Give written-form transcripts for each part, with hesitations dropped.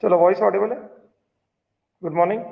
चलो, voice Audible है? Good morning.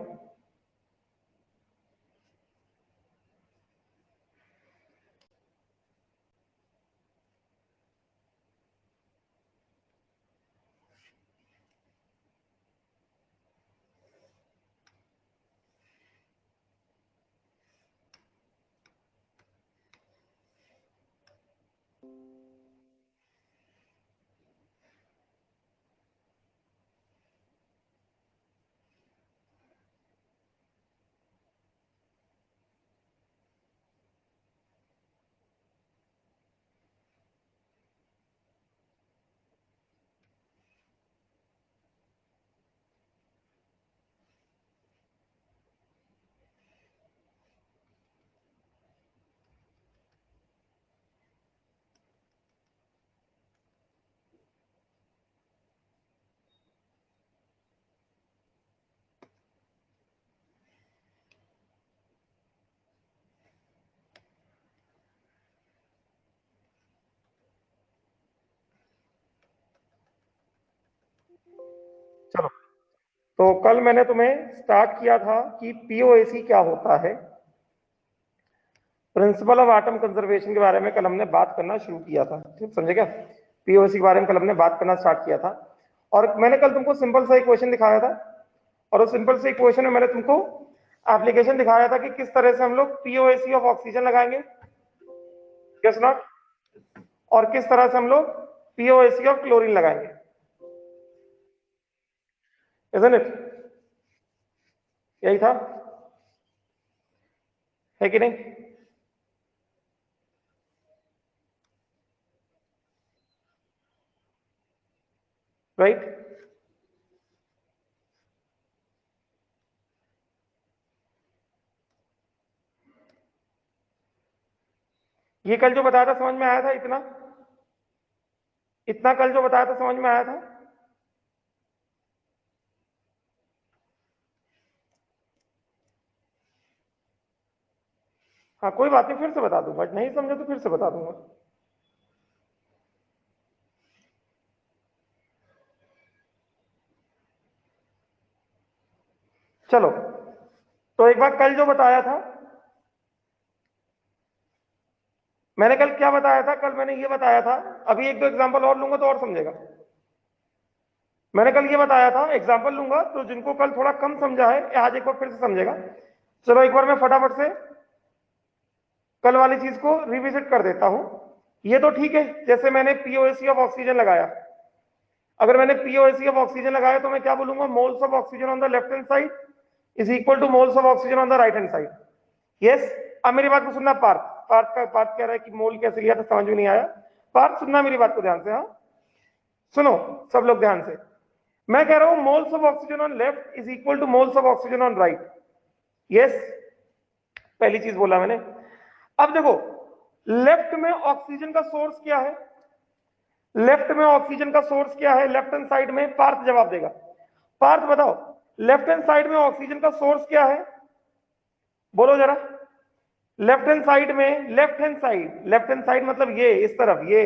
चलो, तो कल मैंने तुम्हें स्टार्ट किया था कि पीओएसी क्या होता है। प्रिंसिपल ऑफ एटम कंजर्वेशन के बारे में कल हमने बात करना शुरू किया था। ठीक समझे क्या? पीओएसी के बारे में कल हमने बात करना स्टार्ट किया था और मैंने कल तुमको सिंपल सा इक्वेशन दिखाया था और उस सिंपल से इक्वेशन में मैंने तुमको एप्लीकेशन दिखाया था कि किस तरह से हम लोग पीओएसी ऑफ ऑक्सीजन लगाएंगे, यस नॉट, और किस तरह से हम लोग पीओएसी ऑफ क्लोरीन लगाएंगे, इजंट इट? यही था, है कि नहीं? राइट? ये कल जो बताया था समझ में आया था? इतना इतना कल जो बताया था समझ में आया था? हाँ, कोई बात नहीं, फिर से बता दूंगा, नहीं समझे तो फिर से बता दूंगा। चलो, तो एक बार कल जो बताया था, मैंने कल क्या बताया था? कल मैंने ये बताया था, अभी एक दो एग्जांपल और लूंगा तो और समझेगा। मैंने कल ये बताया था, एग्जांपल लूंगा तो जिनको कल थोड़ा कम समझा है आज एक बार फिर से समझेगा। चलो, एक बार मैं फटाफट से कल वाली चीज को रिविजिट कर देता हूं। ये तो ठीक है, जैसे मैंने पीओएसी ऑफ ऑक्सीजन लगाया, अगर मैंने पीओएसी ऑफ ऑक्सीजन लगाया तो मैं क्या बोलूंगा? Moles of oxygen on the left hand side is equal to moles of oxygen on the right hand side. Yes? अब मेरी बात को सुनना। पार्थ पार्थ कह रहा है कि मोल कैसे लिया था, समझ में नहीं आया। पार्थ, सुनना मेरी बात को ध्यान से। हाँ, सुनो सब लोग ध्यान से। मैं कह रहा हूं moles of oxygen on left is equal to moles of oxygen on right. Yes? पहली चीज बोला मैंने। अब देखो, लेफ्ट में ऑक्सीजन का सोर्स क्या है? लेफ्ट में ऑक्सीजन का सोर्स क्या है लेफ्ट हैंड साइड में? पार्थ जवाब देगा। पार्थ बताओ, लेफ्ट हैंड साइड में ऑक्सीजन का सोर्स क्या है? बोलो जरा। लेफ्ट हैंड साइड में, लेफ्ट हैंड साइड मतलब ये इस तरफ, ये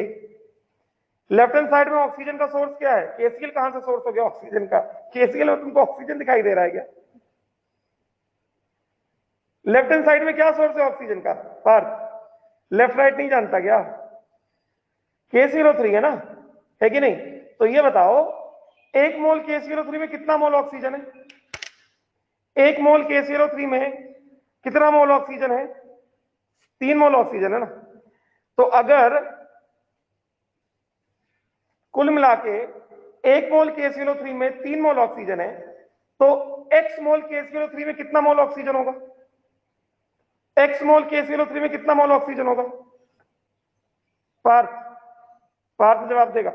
लेफ्ट हैंड साइड में ऑक्सीजन का सोर्स क्या है? केसीएल कहां से सोर्स हो गया ऑक्सीजन का? केसीएल में तुमको ऑक्सीजन दिखाई दे रहा है क्या? लेफ्ट हैंड साइड में क्या सोर्स है ऑक्सीजन का? पार्थ, लेफ्ट राइट नहीं जानता क्या? K03 है ना, है कि नहीं? तो ये बताओ, एक मोल K03 में कितना मोल ऑक्सीजन है? एक मोल K03 में कितना मोल ऑक्सीजन है? 3 मोल ऑक्सीजन है ना। तो अगर कुल मिला के एक मोल K03 में 3 मोल ऑक्सीजन है, तो x मोल K03 में कितना मोल ऑक्सीजन होगा? x मोल K03 में कितना मोल ऑक्सीजन होगा? पार्थ, पार्थ जवाब देगा।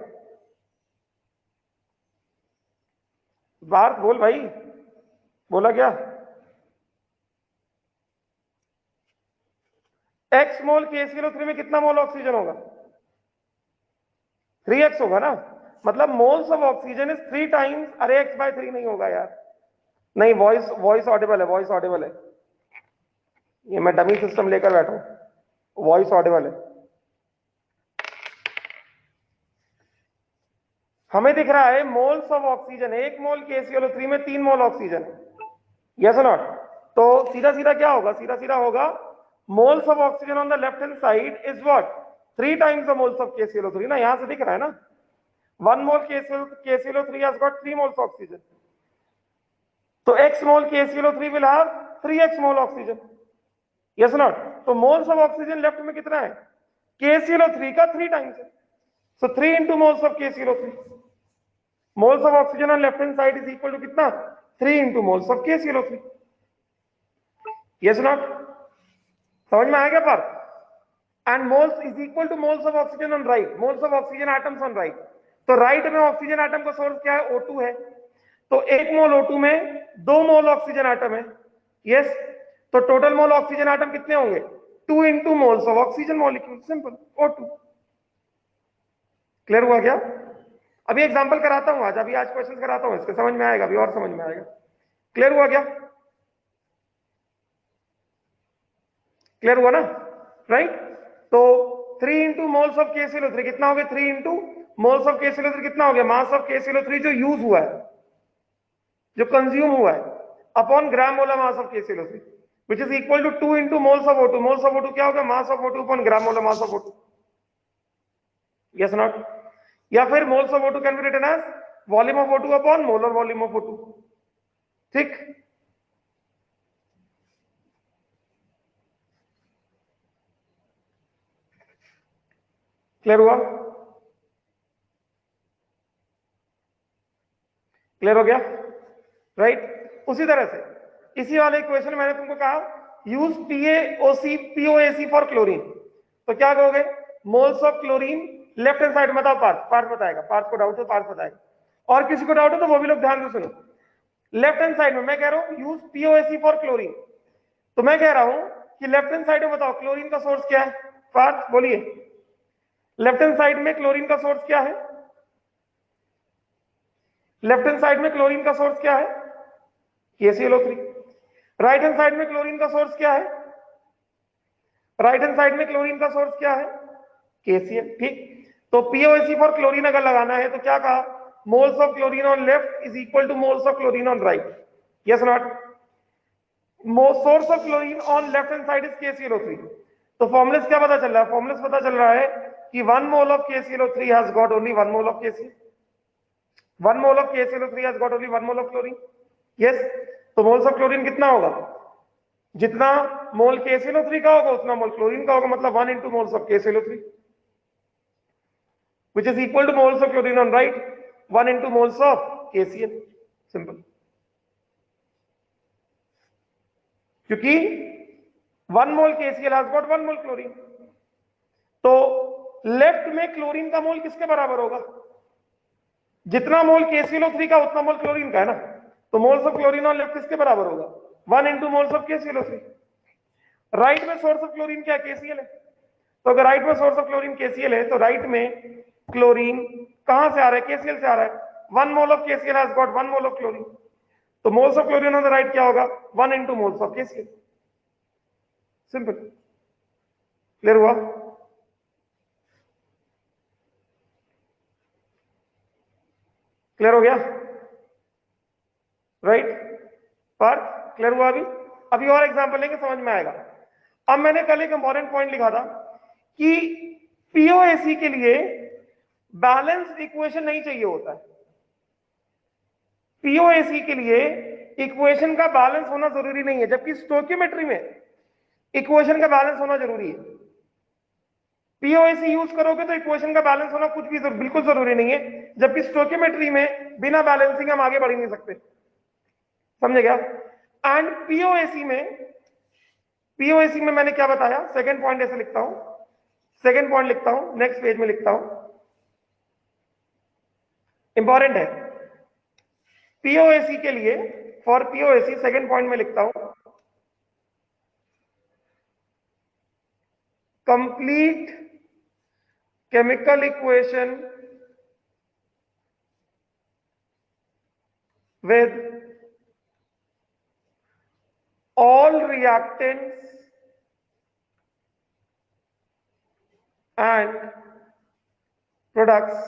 पार्थ बोल भाई, बोला क्या? x मोल K03 में कितना मोल ऑक्सीजन होगा? 3x होगा ना। मतलब moles of oxygen is 3 times, अरे x/3 नहीं होगा यार, नहीं, वॉइस वॉइस ऑडिबल है, वॉइस ऑडिबल है। ये मैं डमी सिस्टम लेकर बैठा हूं, वॉइस ऑडिबल है। हमें दिख रहा है moles of oxygen, 1 mole KClO3 में 3 मोल ऑक्सीजन, यस और नॉट? तो सीधा सीधा क्या होगा, सीधा सीधा होगा moles of oxygen on the left hand side is what, 3 times the moles of KClO3 ना, यहां से दिख रहा है ना, 1 मोल KClO3 has got 3 moles oxygen, तो x mole KClO3 will have 3x mole oxygen, yes not? तो मोल्स ऑफ ऑक्सीजन लेफ्ट में कितना है, KClO3 का 3 टाइम्स है, so 3 into moles of KClO3, moles of oxygen on left hand side is equal to कितना, 3 into moles of KClO3, yes not? समझ में आएगा पर? And moles is equal to moles of oxygen on right, moles of oxygen atoms on right, तो right में oxygen atom का source क्या है, O2 है, तो 1 मोल O2 में 2 मोल ऑक्सीजन एटम है, यस, तो टोटल मोल ऑक्सीजन एटम कितने होंगे, 2 into moles of oxygen molecule, simple, O2। Clear हुआ क्या? अभी एग्जांपल कराता हूं, आज क्वेश्चन कराता हूं, इसके समझ में आएगा, अभी और समझ में आएगा। क्लियर हुआ क्या? क्लियर हुआ ना, राइट? तो 3 into मोल्स ऑफ KClO3 कितना हो गया, 3 into मोल्स ऑफ KClO3 कितना हो गया, मास ऑफ KClO3 जो यूज हुआ है, जो कंज्यूम हुआ है, upon gram molar mass of KClO3 which is equal to 2 into moles of O2, moles of O2 क्या होगा, mass of O2 upon gram molar mass of O2, yes not? या फिर moles of O2 can be written as volume of O2 upon molar volume of O2, ठीक? Clear हुआ? Clear हो गया, right? उसी तरह से इसी वाले इक्वेशन मैंने तुमको कहा यूज PaOC फॉर क्लोरीन, तो क्या कहोगे, moles of chlorine left hand side में, बताओ पार्थ बताएगा, पार्थ को डाउट है पार्थ बताएगा, और किसी को डाउट है तो वो भी लोग ध्यान से सुनो। लेफ्ट हैंड साइड में मैं कह रहा हूं यूज PaOC फॉर क्लोरीन, तो मैं कह रहा हूं कि लेफ्ट हैंड साइड में बताओ क्लोरीन का सोर्स क्या है, पार्थ बोलिए, लेफ्ट हैंड साइड में क्लोरीन का सोर्स क्या है, लेफ्ट हैंड साइड में क्लोरीन का सोर्स क्या है, KClO3। राइट हैंड साइड में क्लोरीन का सोर्स क्या है, राइट हैंड साइड में क्लोरीन का सोर्स क्या है, KCl, ठीक? तो PaOC फॉर क्लोरीन अगर लगाना है तो क्या कहा, moles of chlorine on left is equal to moles of chlorine on right, yes not? Source of chlorine on left hand side is KClO3, तो फॉर्मूले से क्या पता चल रहा है, फॉर्मूले से पता चल रहा है कि 1 mole of KClO3 has got only 1 mole of KCl, 1 mole of KClO3 has got only 1 mole of chlorine, yes? तो मोल्स ऑफ क्लोरीन कितना होगा, जितना मोल KClO3 का होगा उतना मोल क्लोरीन का होगा, मतलब 1 into moles of KClO3 which is equal to moles of chlorine on right, 1 into moles of KCl, simple. क्योंकि 1 मोल KCl has got 1 mole chlorine, तो लेफ्ट में क्लोरीन का मोल किसके बराबर होगा, जितना मोल KClO3 का उतना मोल क्लोरीन का है ना, तो moles of chlorine on left किसके बराबर होगा, 1 into moles of KClO3। Right में सोर्स ऑफ क्लोरीन क्या, KCl है, तो अगर राइट में सोर्स ऑफ क्लोरीन KCl है तो राइट में क्लोरीन कहां से आ रहा है, KCl से आ रहा है, 1 mole of KCl has got 1 mole of chlorine, तो moles of chlorine on the right क्या होगा, 1 into moles of KCl, simple. Clear हुआ? क्लियर हो गया, राइट? पर क्लियर हुआ? अभी और एग्जांपल लेंगे, समझ में आएगा। अब मैंने कल एक इंपॉर्टेंट पॉइंट लिखा था कि POAC के लिए बैलेंस इक्वेशन नहीं चाहिए होता है, POAC के लिए इक्वेशन का बैलेंस होना जरूरी नहीं है, जबकि स्टोइकियोमेट्री में इक्वेशन का बैलेंस होना जरूरी है। POAC यूज करोगे तो इक्वेशन का बैलेंस होना कुछ भी बिल्कुल जरूरी नहीं है, जबकि स्टोइकियोमेट्री में बिना बैलेंसिंग हम आगे बढ़ ही नहीं सकते, समझे क्या? एंड POAC में मैंने क्या बताया, सेकंड पॉइंट ऐसे लिखता हूं, सेकंड पॉइंट लिखता हूं, नेक्स्ट पेज में लिखता हूं, इंपॉर्टेंट है। POAC के लिए, फॉर POAC सेकंड पॉइंट में लिखता हूं, complete chemical equation with all reactants and products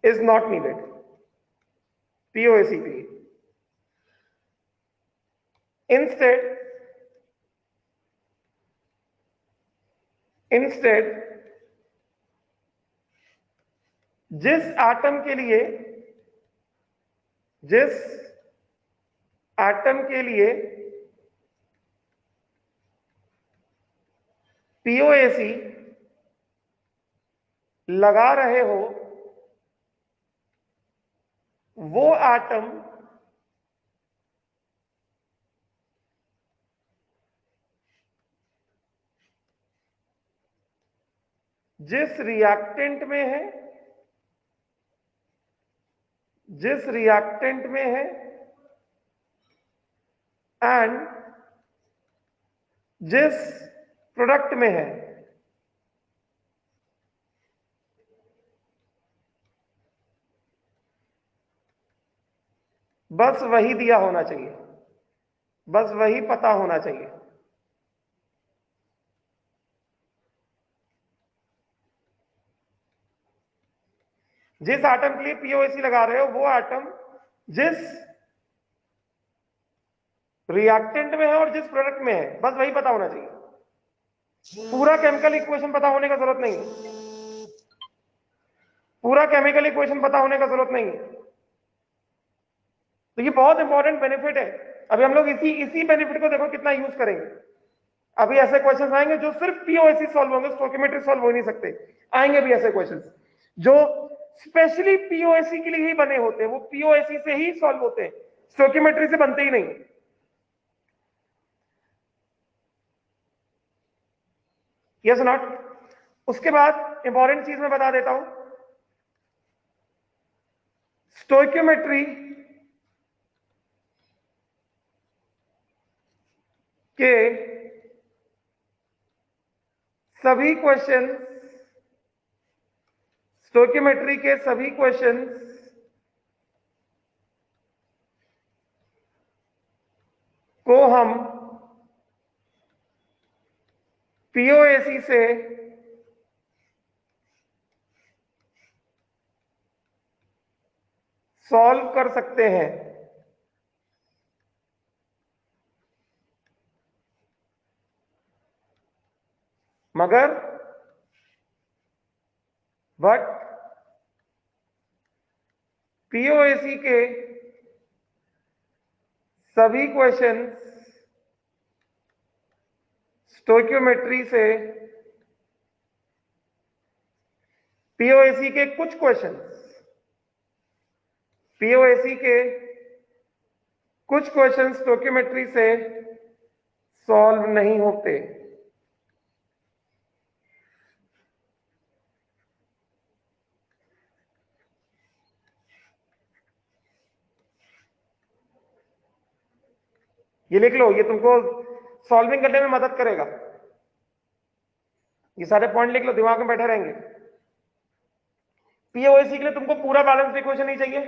is not needed POAC के लिए. Instead जिस एटम के लिए POAC लगा रहे हो वो एटम जिस रिएक्टेंट में है एंड जिस प्रोडक्ट में है, बस वही दिया होना चाहिए, बस वही पता होना चाहिए. जिस एटम के लिए POAC लगा रहे हो वो एटम जिस रिएक्टेंट में है और जिस प्रोडक्ट में है, बस वही पता होना चाहिए. पूरा केमिकल इक्वेशन पता होने का जरूरत नहीं है. पूरा केमिकल इक्वेशन पता होने का जरूरत नहीं है. तो ये बहुत इंपॉर्टेंट बेनिफिट है. अभी हम लोग इसी बेनिफिट को देखो कितना यूज करेंगे. अभी ऐसे क्वेश्चंस आएंगे जो सिर्फ POAC सॉल्व होंगे, स्टोइकियोमेट्री सॉल्व हो नहीं सकते. आएंगे भी ऐसे क्वेश्चंस जो स्पेशली POAC के लिए ही बने होते हैं, वो POAC से ही सॉल्व होते हैं, स्टोइकियोमेट्री से बनते ही नहीं. Yes not. उसके बाद इंपॉर्टेंट चीज मैं बता देता हूं. स्टोइकियोमेट्री के सभी क्वेश्चन को हम POAC से सॉल्व कर सकते हैं. बट POAC के सभी क्वेश्चन स्टोइकियोमेट्री से POAC के कुछ क्वेश्चन स्टोइकियोमेट्री से सॉल्व नहीं होते. ये लिख लो, ये तुमको सॉल्विंग करने में मदद करेगा. ये सारे पॉइंट लिख लो, दिमाग में बैठे रहेंगे. POAC के लिए तुमको पूरा बैलेंस इक्वेशन नहीं चाहिए.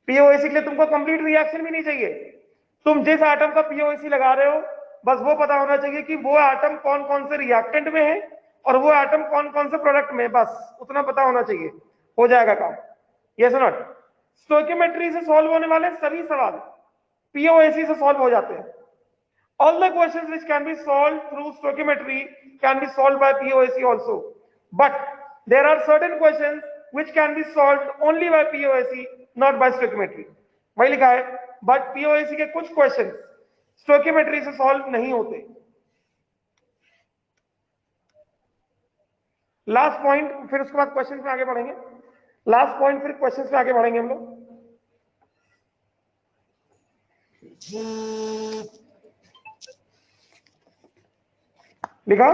POAC के लिए तुमको कंप्लीट रिएक्शन भी नहीं चाहिए. तुम जिस एटम का POAC लगा रहे हो बस वो पता होना चाहिए कि वो एटम कौन कौन से रिएक्टेंट में है और वो एटम कौन कौन से प्रोडक्ट में, बस उतना पता होना चाहिए, हो जाएगा काम. Yes not. स्टोइकियोमेट्री से सॉल्व होने वाले सभी सवाल POAC से सॉल्व हो जाते हैं. All the questions which can be solved through stoichiometry can be solved by POAC also. But there are certain questions which can be solved only by POAC, not by stoichiometry. वही लिखा है, but POAC के कुछ questions stoichiometry से solve नहीं होते. Last point, फिर उसके बाद क्वेश्चन पे आगे बढ़ेंगे. लास्ट पॉइंट फिर क्वेश्चन पे आगे बढ़ेंगे हम लोग. लिखा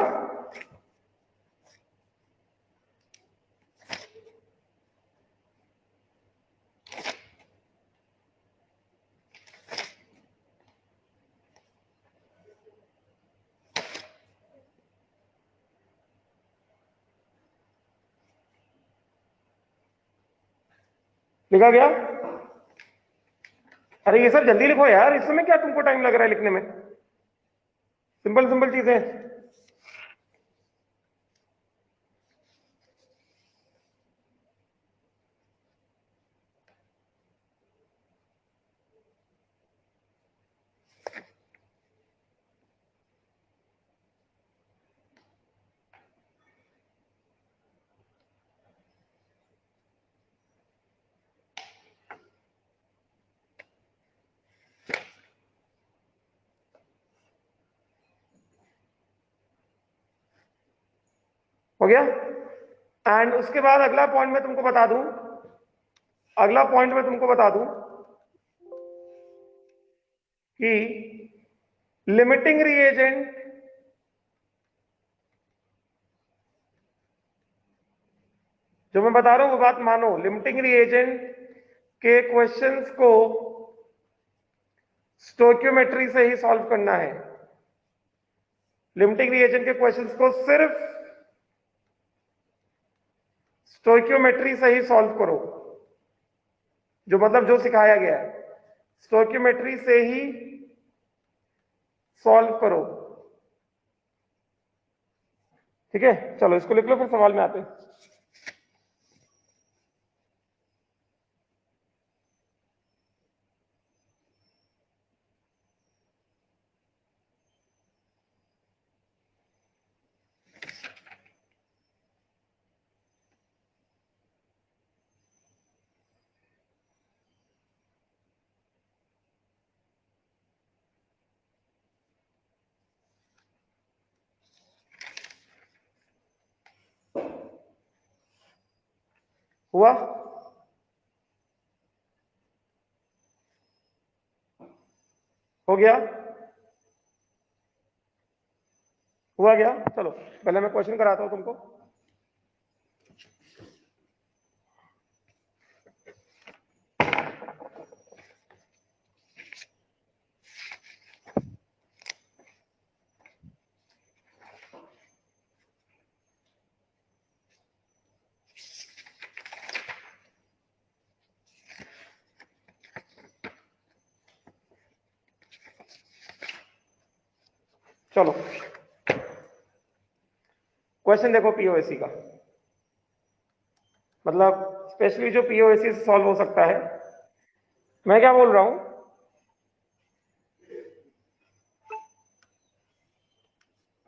लिखा गया. अरे ये सब जल्दी लिखो यार, इस समय क्या तुमको टाइम लग रहा है लिखने में. सिंपल सिंपल चीजें. हो गया। एंड उसके बाद अगला पॉइंट मैं तुमको बता दूं, अगला पॉइंट मैं तुमको बता दूं कि लिमिटिंग रिएजेंट जो मैं बता रहा हूं वो बात मानो, लिमिटिंग रिएजेंट के क्वेश्चंस को स्टोइकियोमेट्री से ही सॉल्व करना है। लिमिटिंग रिएजेंट के क्वेश्चंस को सिर्फ स्टोइकियोमेट्री से ही सॉल्व करो, जो मतलब जो सिखाया गया है स्टोइकियोमेट्री से ही सॉल्व करो। ठीक है, चलो इसको लिख लो, फिर सवाल में आते हैं। हुआ? हो गया? हुआ गया? चलो पहले मैं क्वेश्चन कराता हूं तुमको। चलो क्वेश्चन देखो पीओएसी का, मतलब स्पेशली जो पीओएसी से सॉल्व हो सकता है। मैं क्या बोल रहा हूं,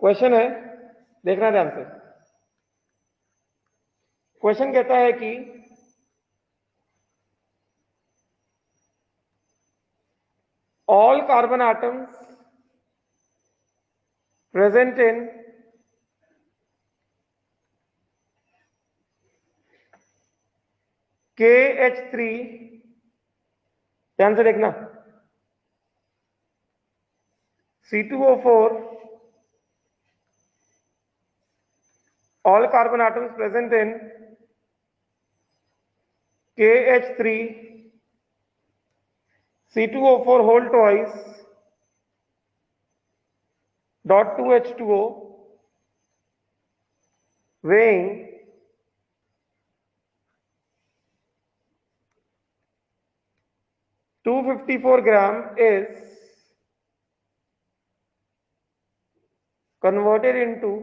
क्वेश्चन है, देखना ध्यान से। क्वेश्चन कहता है कि all carbon atoms present in KH3, ध्यान से देखना, C2O4, all carbon atoms present in KH3 C2O4 whole twice dot 2H2O weighing 254 gram is converted into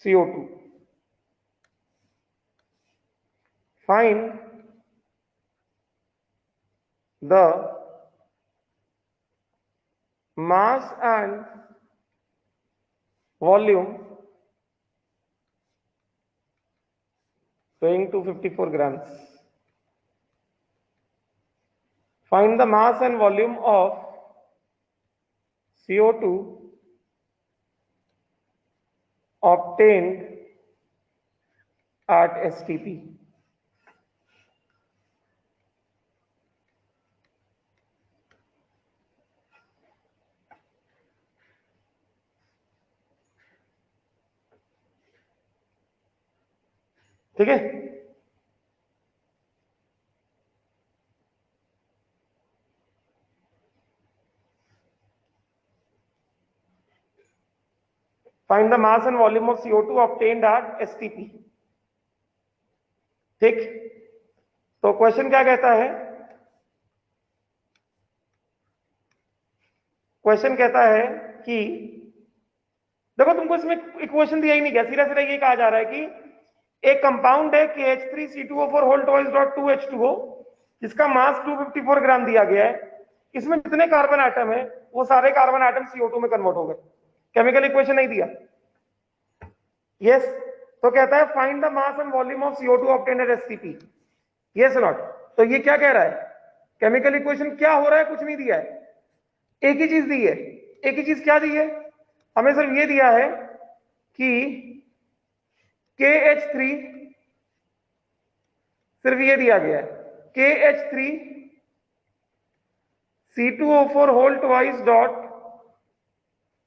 CO2. Find the mass and volume weighing 254 grams. Find the mass and volume of CO2 obtained at STP. ठीक है, find the mass and volume of CO2 obtained at STP. ठीक, तो question क्या कहता है, question कहता है कि देखो तुमको इसमें इक्वेशन दिया ही नहीं गया, सीधा सीधा ये कहा जा रहा है कि एक कंपाउंड है KH3C2O4 whole twice dot 2H2O जिसका मास 254 ग्राम दिया गया है, इसमें जितने कार्बन आइटम है वो सारे कार्बन आइटम CO2 में कन्वर्ट हो गए। केमिकल इक्वेशन नहीं दिया। यस, तो कहता है find the mass and volume of CO2 obtained at STP। Yes not, तो ये क्या कह रहा है, केमिकल इक्वेशन क्या हो रहा है, कुछ नहीं दिया है, एक ही चीज दी है। एक ही चीज क्या दी है, हमें सिर्फ ये दिया है कि KH3 सिर्फ ये दिया गया है KH3 C2O4 whole twice dot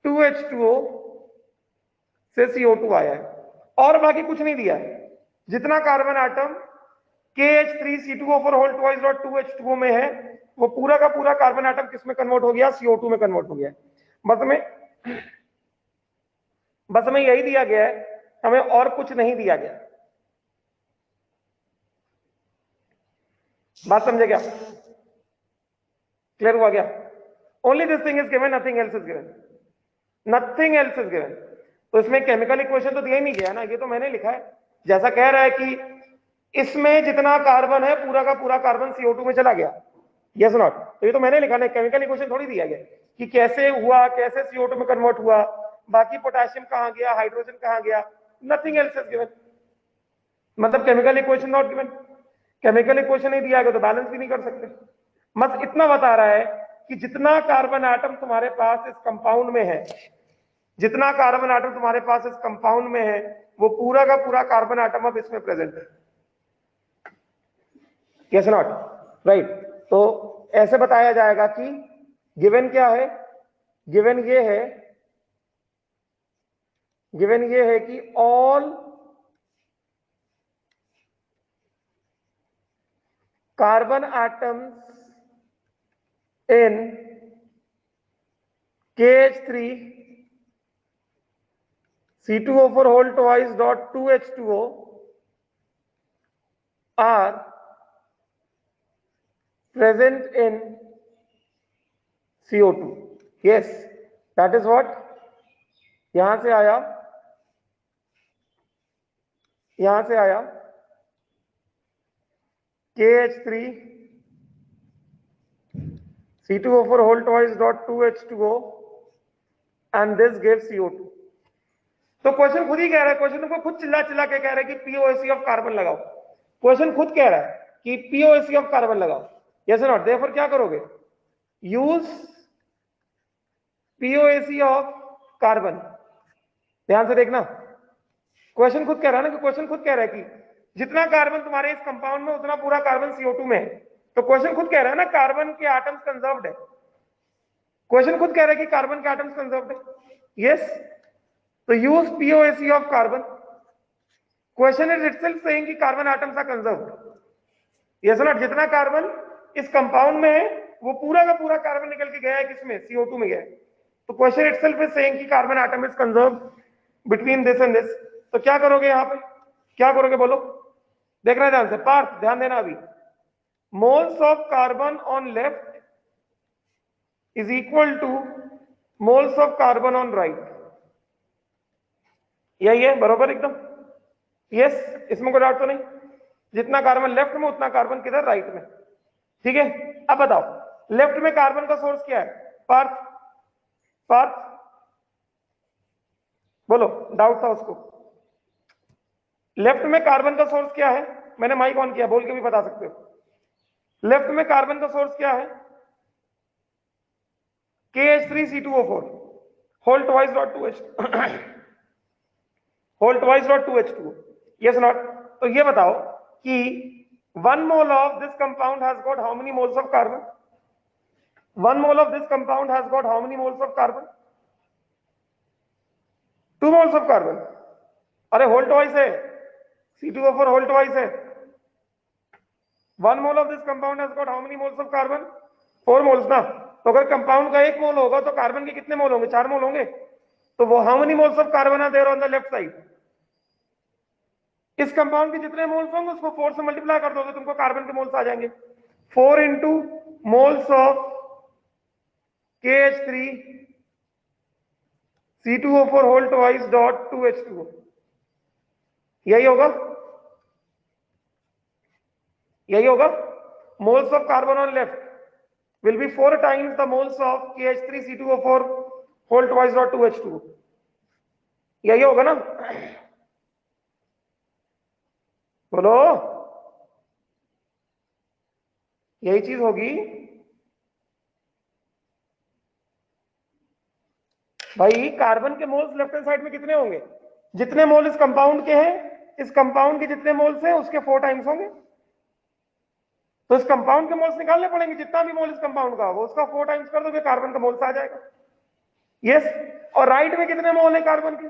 2H2O से CO2 आया है, और बाकी कुछ नहीं दिया है। जितना carbon atom KH3C2O4 whole twice dot 2H2O में है, वो पूरा का पूरा कार्बन आइटम किस में कन्वर्ट हो गया? CO2 में कन्वर्ट हो गया। बस हमें यही दिया गया है, हमें और कुछ नहीं दिया गया। बात समझे क्या? क्लियर हुआ क्या? Only this thing is given, nothing else is given, nothing else is given. तो इसमें केमिकल इक्वेशन तो दिया ही नहीं गया ना, ये तो मैंने लिखा है। जैसा कह रहा है कि इसमें जितना कार्बन है पूरा का पूरा कार्बन CO2 में चला गया, यस नॉट? तो ये तो मैंने लिखा ना, केमिकल इक्वेशन थोड़ी दिया गया कि कैसे हुआ, कैसे CO2 में कन्वर्ट हुआ, बाकी पोटेशियम कहां गया, हाइड्रोजन कहां गया, नथिंग एल्स इज गिवन। मतलब chemical equation not given. Chemical equation नहीं दिया गया तो बैलेंस भी नहीं कर सकते। बस इतना बता रहा है कि जितना कार्बन आइटम तुम्हारे पास इस कंपाउंड में है, जितना कार्बन आइटम तुम्हारे पास इस कंपाउंड में है, वो पूरा का पूरा कार्बन आइटम अब इसमें प्रेजेंट है, यस नॉट? राइट। तो ऐसे बताया जाएगा कि गिवन क्या है? गिवन ये है कि all carbon atoms in KH3 C2O4 whole twice dot 2H2O are present in CO2. Yes, that is what यहां से आया, KH3 C2O4 whole twice dot 2H2O and this gives CO2. तो क्वेश्चन खुद ही कह रहा है, क्वेश्चन तुमको खुद चिल्ला चिल्ला के कह रहा है कि POAC ऑफ कार्बन लगाओ। क्वेश्चन खुद कह रहा है कि POAC ऑफ कार्बन लगाओ, यस नॉट? देयरफॉर क्या करोगे? Use POAC of carbon. ध्यान से देखना, क्वेश्चन खुद कह रहा है ना, कि क्वेश्चन खुद कह रहा है कि जितना कार्बन तुम्हारे इस कंपाउंड में उतना पूरा कार्बन CO2 में है। तो क्वेश्चन खुद कह रहा है ना कार्बन के एटम्स कंजर्व्ड है। क्वेश्चन खुद कह रहा है कि कार्बन के एटम्स कंजर्व्ड है, यस। तो use POAC of carbon. Question is itself saying कि carbon atoms are conserved, yes not? जितना कार्बन इस कंपाउंड में है वो पूरा का पूरा कार्बन निकल के गया है किसमें? CO2 में गया है। तो क्वेश्चन इटसेल्फ इज सेइंग कि carbon atom is conserved between this and this. तो क्या करोगे यहां पे? क्या करोगे बोलो? देखना ध्यान से, पार्थ ध्यान देना। अभी moles of carbon on left is equal to moles of carbon on right. यही है बरोबर एकदम, यस। इसमें कोई डाउट तो नहीं? जितना कार्बन लेफ्ट में उतना कार्बन किधर? राइट में, ठीक है। अब बताओ लेफ्ट में कार्बन का सोर्स क्या है? पार्थ, पार्थ बोलो, डाउट था उसको। लेफ्ट में कार्बन का सोर्स क्या है? मैंने माइक ऑन किया, बोल के भी बता सकते हो। लेफ्ट में कार्बन का सोर्स क्या है? KH3C2O4 whole twice dot 2H whole twice dot 2H2O, yes not? तो ये बताओ कि 1 mole of this compound has got how many moles of carbon? 1 mole of this compound has got how many moles of carbon? 2 moles of carbon. अरे whole twice है, C2O4 whole twice है। 1 mole of this compound has got how many moles of carbon? 4 moles ना। तो अगर compound का 1 मोल होगा तो carbon के कितने मोल होंगे? 4 मोल होंगे। तो वो how many moles of carbon are there on the left side? इस कंपाउंड के जितने मोल्स होंगे उसको 4 से मल्टीप्लाई कर दोगे, तुमको कार्बन के मोल्स आ जाएंगे। 4 into moles of KH3 C2O4 whole twice dot 2H2O, यही होगा, यही होगा। Moles of carbon on left will be 4 times the moles of KH3C2O4 whole twice dot 2H2O, यही होगा ना? बोलो, यही चीज होगी भाई। कार्बन के मोल्स लेफ्ट हैंड साइड में कितने होंगे? जितने मोल इस कंपाउंड के हैं, इस कंपाउंड के जितने मोल्स हैं उसके 4 टाइम्स होंगे। तो इस कंपाउंड के मोल्स निकालने पड़ेंगे, जितना भी मोल इस कंपाउंड का वो उसका 4 टाइम्स कर दोगे, कार्बन का मोल्स आ जाएगा। यस। और राइट में कितने मोल है कार्बन के?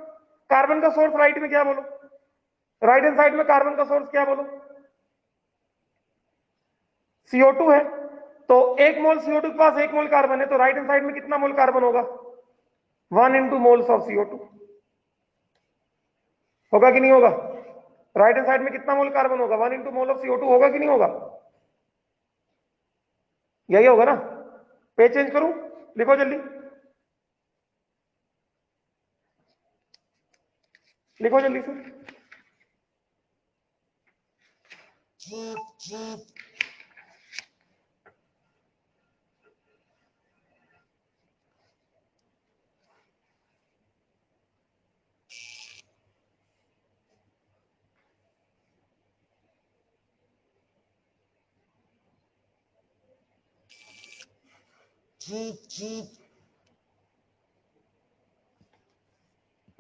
कार्बन का सोर्स राइट में क्या बोलो, राइट हैंड साइड में कार्बन का सोर्स क्या बोलो? CO2 है। तो 1 मोल CO2 के पास 1 मोल कार्बन है, तो राइट हैंड साइड में कितना मोल कार्बन होगा? 1 इंटू मोल्स ऑफ CO2 होगा कि नहीं होगा? राइट हैंड साइड में कितना मोल कार्बन होगा? 1 इंटू मोल ऑफ CO2 होगा कि नहीं होगा? यही होगा ना? पेज चेंज करूं? लिखो जल्दी, लिखो जल्दी से।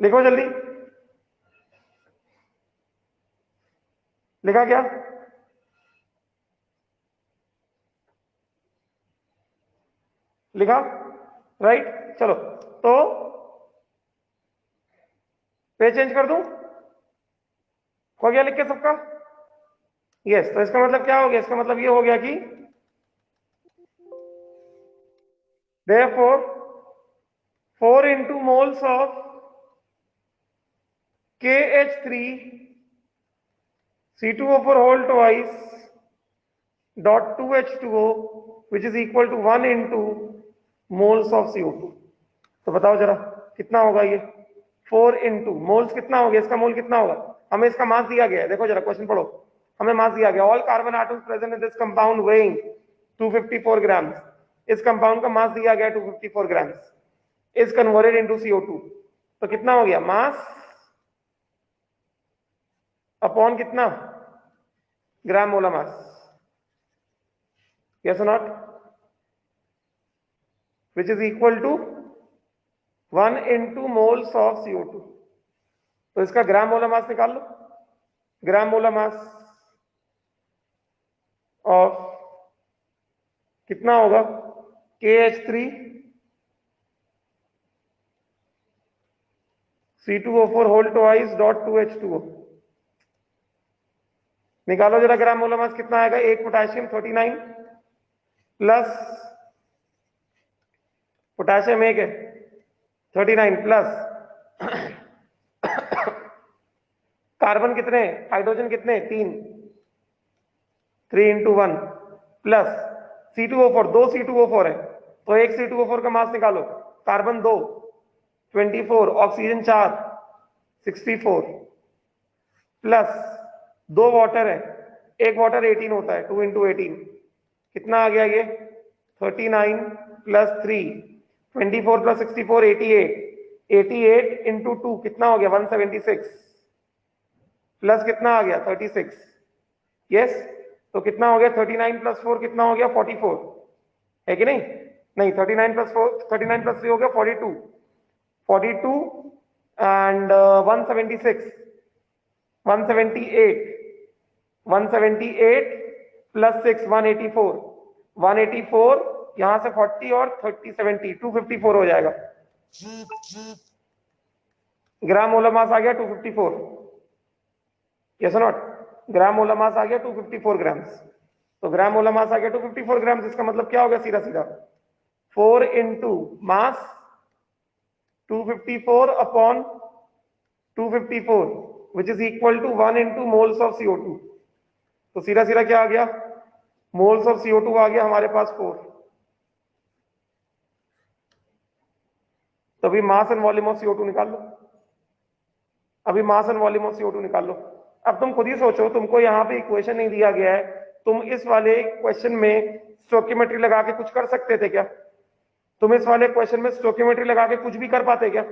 लिखो जल्दी, लिखा क्या? लिखा? राइट। चलो, तो पेज चेंज कर दूं? हो गया लिख के सबका? यस। तो इसका मतलब क्या हो गया? इसका मतलब ये हो गया कि therefore 4 into moles of KH3 C2O4 whole twice dot 2H2O which is equal to 1 into moles of CO2। तो बताओ जरा कितना होगा ये? 4 इंटू मोल्स कितना हो गया? इसका मोल कितना होगा? हमें इसका मास दिया गया है, देखो जरा क्वेश्चन पढ़ो। हमें मास दिया गया, all carbon atoms present in this compound weighing 254 grams. इस कंपाउंड का मास दिया गया 254 grams is converted into CO2। तो कितना हो गया? मास अपॉन कितना? Gram molar mass. यस और not? Which is equal to 1 into moles of CO2। तो इसका ग्राम मोलर मास निकाल लो। ग्राम मोलर मास ऑफ कितना होगा? KH3 C2O4 whole twice dot 2H2O। निकालो जरा ग्राम मोलर मास कितना आएगा? 1 पोटेशियम 39 प्लस पोटेशियम 1 है 39 प्लस कार्बन कितने? हाइड्रोजन कितने? 3 3 इंटू 1 प्लस C2O4 2 C2O4 है, तो 1 C2O4 का मास निकालो। कार्बन 2 24 ऑक्सीजन 4 64 प्लस 2 वाटर है, 1 वाटर 18 होता है, 2 इंटू 18 कितना आ गया ये? 39 प्लस 3 24 प्लस 64 88 88 इंटू 2 कितना हो गया? 176 प्लस कितना आ गया? 36। यस। तो कितना हो गया? 39 प्लस 4 कितना हो गया? 44 है कि नहीं? नहीं, 39 प्लस 4 39 प्लस 3 हो गया 42 42 एंड 176 178 178 प्लस 6 184 184 यहां से 40 और 30 70 254 हो जाएगा। ग्राम मोलर मास आ गया 254। यस और नॉट? ग्राम मोलर मास आ गया 254 ग्राम्स। तो ग्राम मोलर मास आ गया 254 ग्राम्स। इसका मतलब क्या होगा? सीधा सीधा 4 into mass 254 upon 254 which is equal to 1 into moles of CO2। तो सीधा सीधा क्या आ गया? मोल्स ऑफ CO2 आ गया हमारे पास 4। तो अभी मास एंड वॉल्यूम ऑफ CO2 निकाल लो। अभी मास एंड वॉल्यूम ऑफ CO2 निकाल लो। अब तुम खुद ही सोचो, तुमको यहाँ पे इक्वेशन नहीं दिया गया है, तुम इस वाले क्वेश्चन में स्टोइकियोमेट्री लगा के कुछ कर सकते थे क्या? तुम इस वाले क्वेश्चन में स्टोइकियोमेट्री लगा के कुछ भी कर पाते क्या?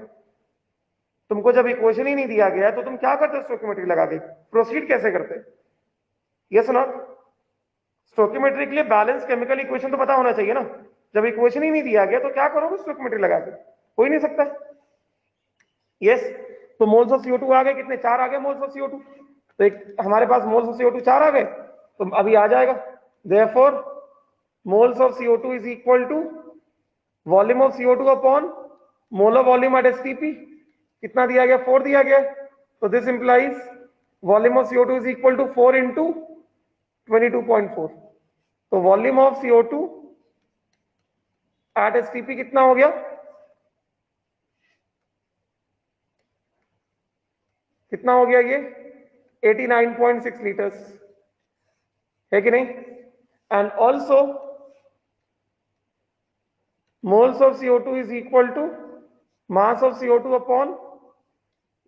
तुमको जब इक्वेशन ही नहीं दिया गया है तो तुम क्या करते? स्टोइकियोमेट्री लगा के प्रोसीड कैसे करते? Yes not? स्टोइकियोमेट्री के लिए बैलेंस केमिकल इक्वेशन तो पता होना चाहिए ना। जब इक्वेशन ही नहीं दिया गया तो क्या करोगे स्टोइकियोमेट्री लगा के? हो ही नहीं सकता। यस। तो मोल्स ऑफ CO2 आ गए कितने, 4 आ गए मोल्स ऑफ CO2। तो एक हमारे पास मोल्स ऑफ CO2 4 आ गए, तो अभी आ जाएगा therefore moles of CO2 is equal to volume of CO2 upon molar volume at STP। कितना दिया गया, 4 दिया गया। तो this implies volume of CO2 is equal to 4 into 22.4। तो volume of CO2 eight STP कितना हो गया, कितना हो गया ये 89.6 लीटर्स, है कि नहीं। And also moles of CO2 is equal to mass of CO2 upon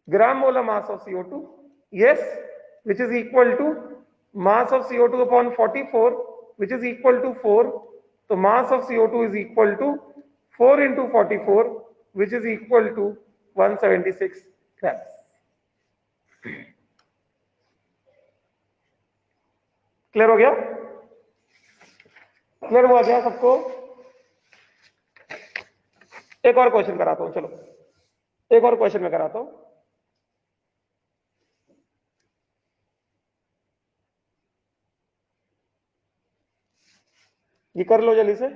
gram molar mass of CO2, yes, which is equal to mass of CO2 upon 44, which is equal to 4. So mass of CO2 is equal to 4 into 44, which is equal to 176 grams. Clear हो गया, clear हुआ क्या सबको। एक और question कराता हूं, चलो एक और क्वेश्चन में कराता हूं। ये कर लो जल्दी से।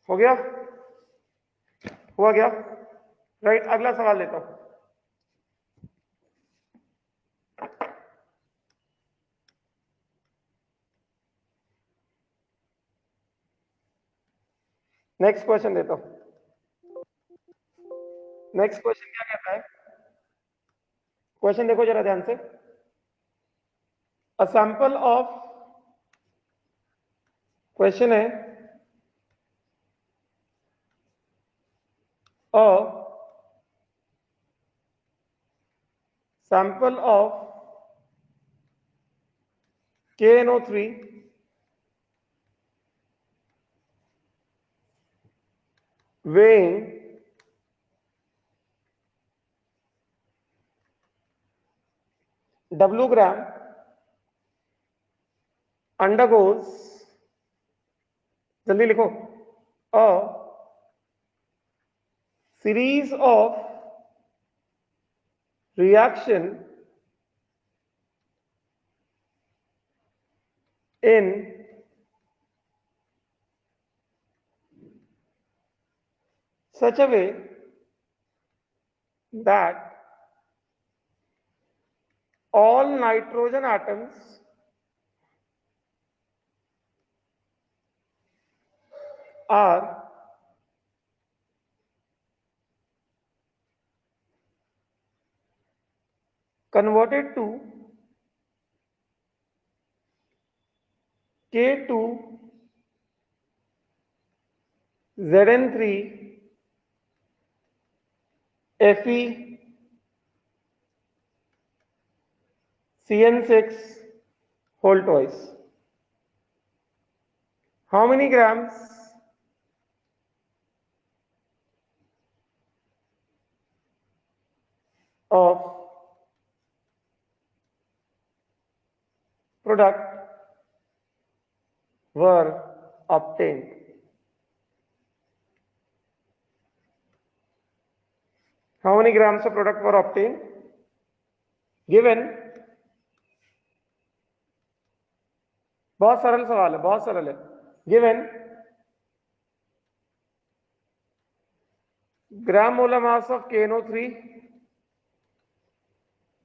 हो गया, हुआ गया, राइट। अगला सवाल लेता हूं। नेक्स्ट क्वेश्चन देता हूं। नेक्स्ट क्वेश्चन क्या कहता है, क्वेश्चन देखो जरा ध्यान से। अ सैंपल ऑफ, क्वेश्चन है a sample of KNO3 weighing 'W' gram undergoes, जल्दी लिखो, a series of reaction in such a way that all nitrogen atoms are converted to K2 Zn3 Fe CN6 whole twice. How many grams of product were obtained? How many grams of product were obtained? Given, बहुत सरल सवाल है, बहुत सरल है। Given gram molar mass of KNO3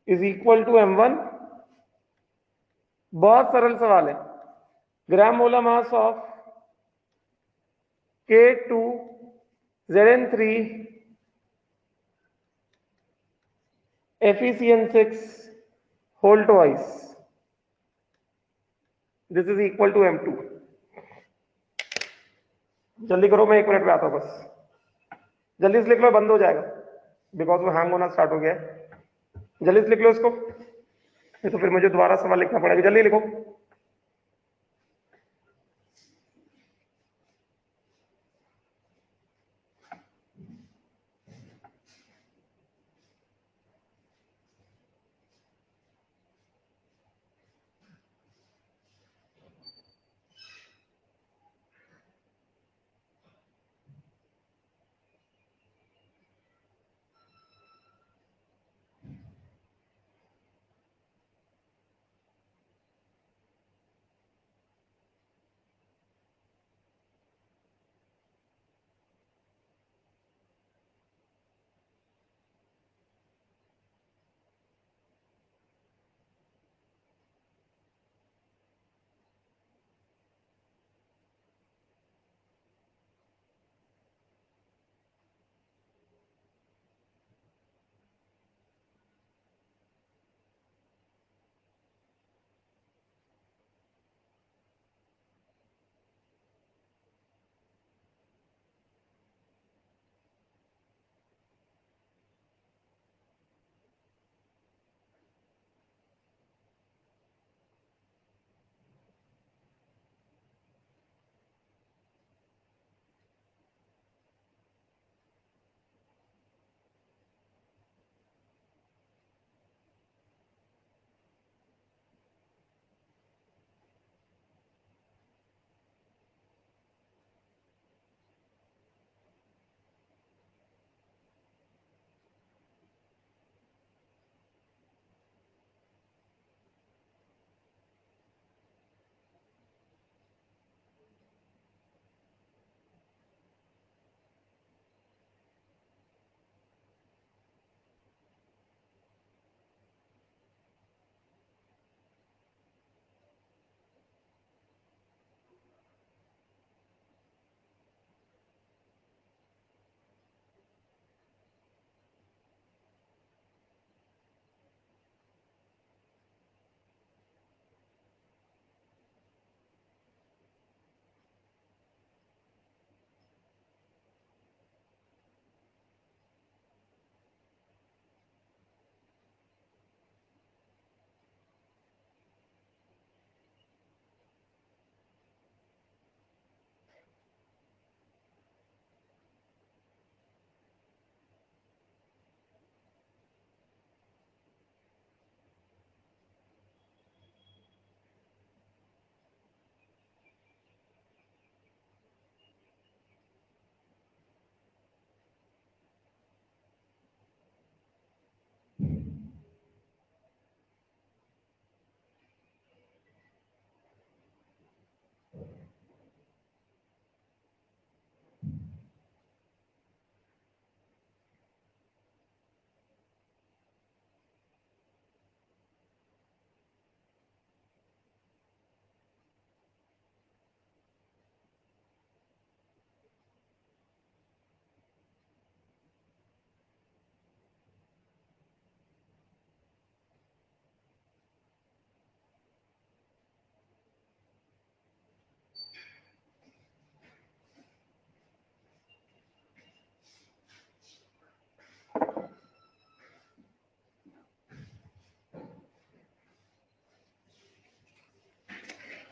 is equal to M1, बहुत सरल सवाल है। ग्राम molar mass of K2 Zn3 FeCN6 whole twice, this is equal to M2। जल्दी करो, मैं 1 मिनट में आता हूं बस, जल्दी से लिख लो, बंद हो जाएगा बिकॉज वो हैंग होना स्टार्ट हो गया है। जल्दी से लिख लो इसको। ये तो फिर मुझे दोबारा सवाल लिखना पड़ेगा, जल्दी लिखो।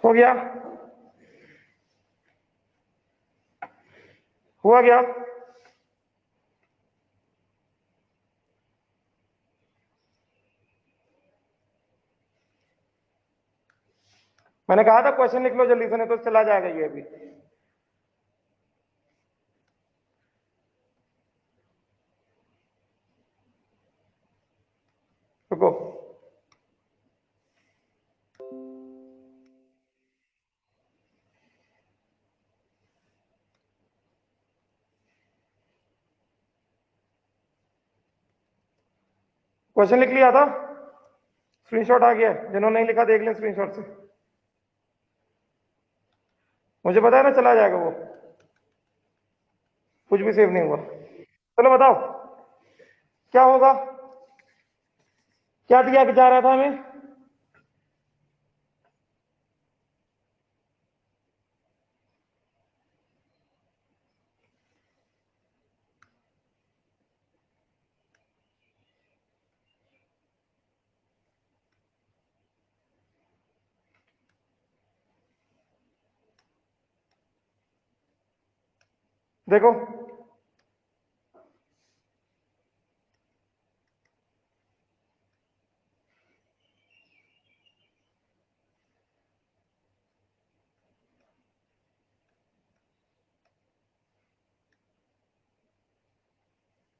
हो गया? हुआ गया? मैंने कहा था क्वेश्चन लिख लो जल्दी से, नहीं तो चला जाएगा ये अभी। रुको। क्वेश्चन लिख लिया था? स्क्रीनशॉट आ गया? जिन्होंने नहीं लिखा देख लें स्क्रीनशॉट से। मुझे पता है ना चला जाएगा वो, कुछ भी सेव नहीं हुआ। चलो बताओ क्या होगा, क्या दिया जा रहा था हमें? देखो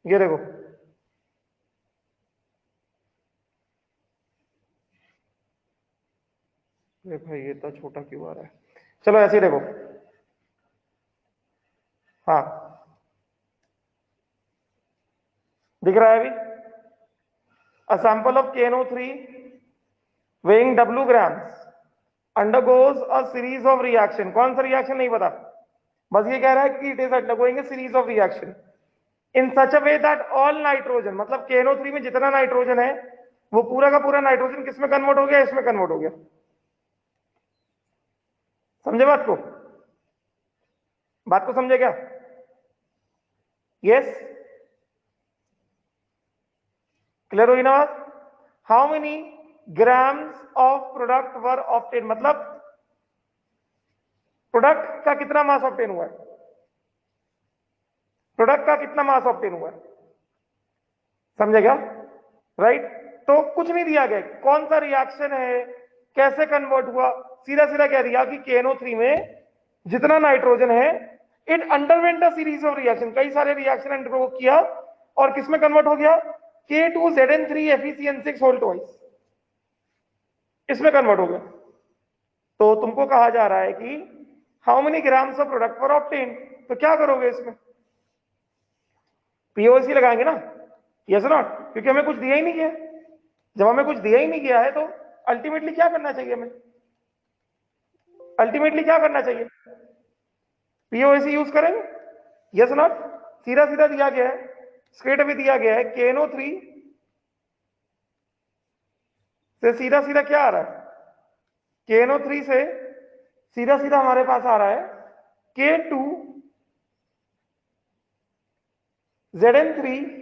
ये देखो, भाई ये इतना छोटा क्यों आ रहा है? चलो ऐसे ही देखो। हाँ, दिख रहा है अभी? A sample of KNO3 weighing W grams undergoes a series of reaction। कौन सा रिएक्शन नहीं पता, बस ये कह रहा है कि it is undergoing A series of reaction in such a way that all nitrogen, मतलब KNO3 में जितना नाइट्रोजन है वो पूरा का पूरा नाइट्रोजन किस में कन्वर्ट हो गया? इसमें कन्वर्ट हो गया। समझे बात को? बात को समझे क्या? यस, क्लियर हुई ना बात? How many grams of product were obtain, मतलब प्रोडक्ट का कितना मास ऑब्टेन हुआ है? प्रोडक्ट का कितना मास ऑब्टेन हुआ है? समझे क्या? राइट। तो कुछ नहीं दिया गया, कौन सा रिएक्शन है, कैसे कन्वर्ट हुआ, सीधा सीधा कह दिया कि KNO3 में जितना नाइट्रोजन है it underwent a series of reaction, कई सारे रिएक्शन अंडरगो किया और किसमें कन्वर्ट हो गया? K2ZN3FeCN6 होल ट्वाइस, इसमें कन्वर्ट हो गया। तो तुमको कहा जा रहा है कि how many grams of product were obtain, तो क्या करोगे इसमें? POC लगाएंगे ना, यस नॉट, क्योंकि हमें कुछ दिया ही नहीं गया। जब हमें कुछ दिया ही नहीं गया है तो अल्टीमेटली क्या करना चाहिए हमें? अल्टीमेटली क्या करना चाहिए? POC यूज करेंगे, यस नॉट। सीधा सीधा दिया गया है, स्ट्रेट अभी दिया गया है KNO3 से सीधा सीधा क्या आ रहा है? KNO3 से सीधा सीधा हमारे पास आ रहा है K2ZN3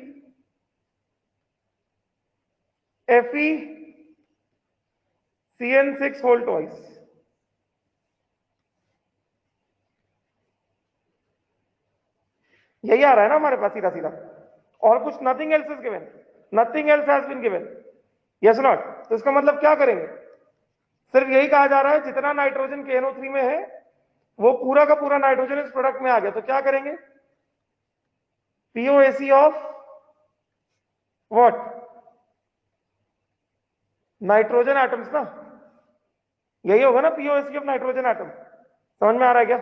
FeCN6 होल ट्वाइस। यही आ रहा है ना हमारे पास सीधा सीधा, और कुछ, nothing else is given, nothing else has been given, yes not. तो इसका मतलब क्या करेंगे? सिर्फ यही कहा जा रहा है जितना नाइट्रोजन KNO3 में है वो पूरा का पूरा नाइट्रोजन इस प्रोडक्ट में आ गया, तो क्या करेंगे? POAC of what? Nitrogen atoms ना, यही होगा ना POAC ऑफ नाइट्रोजन एटम। समझ में आ रहा है क्या?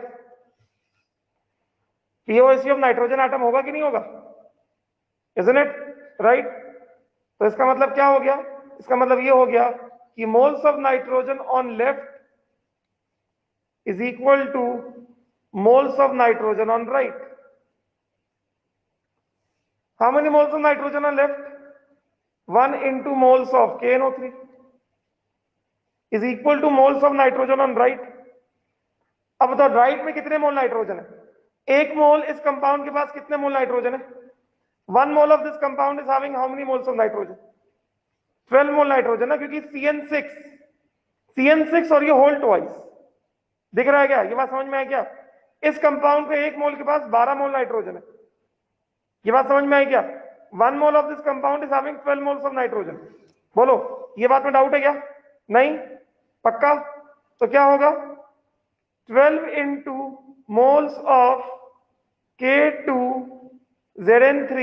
POAC ऑफ नाइट्रोजन एटम होगा कि नहीं होगा? Isn't it right? तो इसका मतलब क्या हो गया? इसका मतलब ये हो गया कि moles of nitrogen on left is equal to moles of nitrogen on right. How many moles of nitrogen on left? 1 into moles of KNO3 is equal to moles of nitrogen on right. अब बताओ right में कितने mole nitrogen है? एक मोल इस compound के पास कितने mole nitrogen है? 1 mole of this compound is having how many moles of nitrogen? 12 mole nitrogen ना, क्योंकि CN6 और ये होल ट्वाइस। दिख रहा है क्या? ये बात समझ में आई क्या? इस कंपाउंड पे एक मोल के पास 12 मोल नाइट्रोजन है, ये बात समझ में आई क्या? 1 mole of this compound is having 12 moles of nitrogen. बोलो, ये बात में डाउट है क्या? नहीं? पक्का? तो क्या होगा? 12 into moles of K2ZN3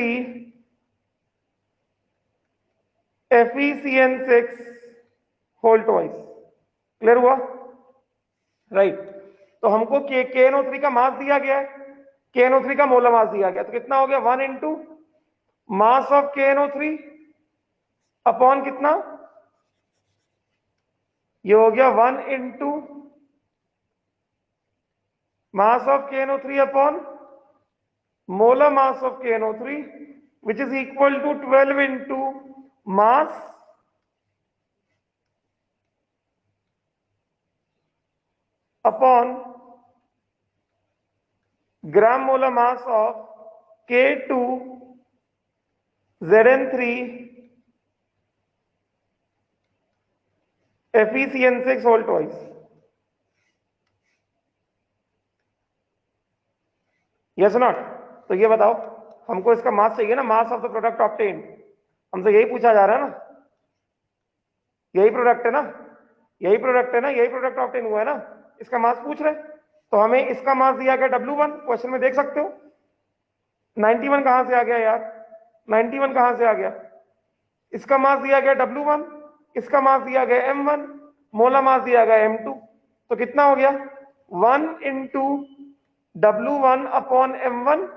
FeCN6 whole twice. Clear हुआ? राइट। तो हमको KNO3 का मास दिया गया है, KNO3 का मोलर मास दिया गया, तो कितना हो गया? 1 into mass of KNO3 upon कितना? ये हो गया 1 into mass of KNO3 upon molar mass of KNO3, which is equal to 12 into mass upon gram molar mass of K2ZN3 FeCN6 whole twice। Yes not? तो ये बताओ, हमको इसका मास चाहिए ना, मास ऑफ द प्रोडक्ट ऑब्टेन्ड। हमसे यही पूछा जा रहा है ना, यही प्रोडक्ट है ना, यही प्रोडक्ट है ना, यही प्रोडक्ट ऑब्टेन हुआ है ना, इसका मास पूछ रहे। तो हमें इसका मास दिया गया W1, क्वेश्चन में देख सकते हो। 91 कहां से आ गया यार, 91 कहां से आ गया? इसका मास दिया गया W1, इसका मास दिया गया M1, मोला मास दिया गया M2। तो कितना हो गया? 1 into W1 upon M1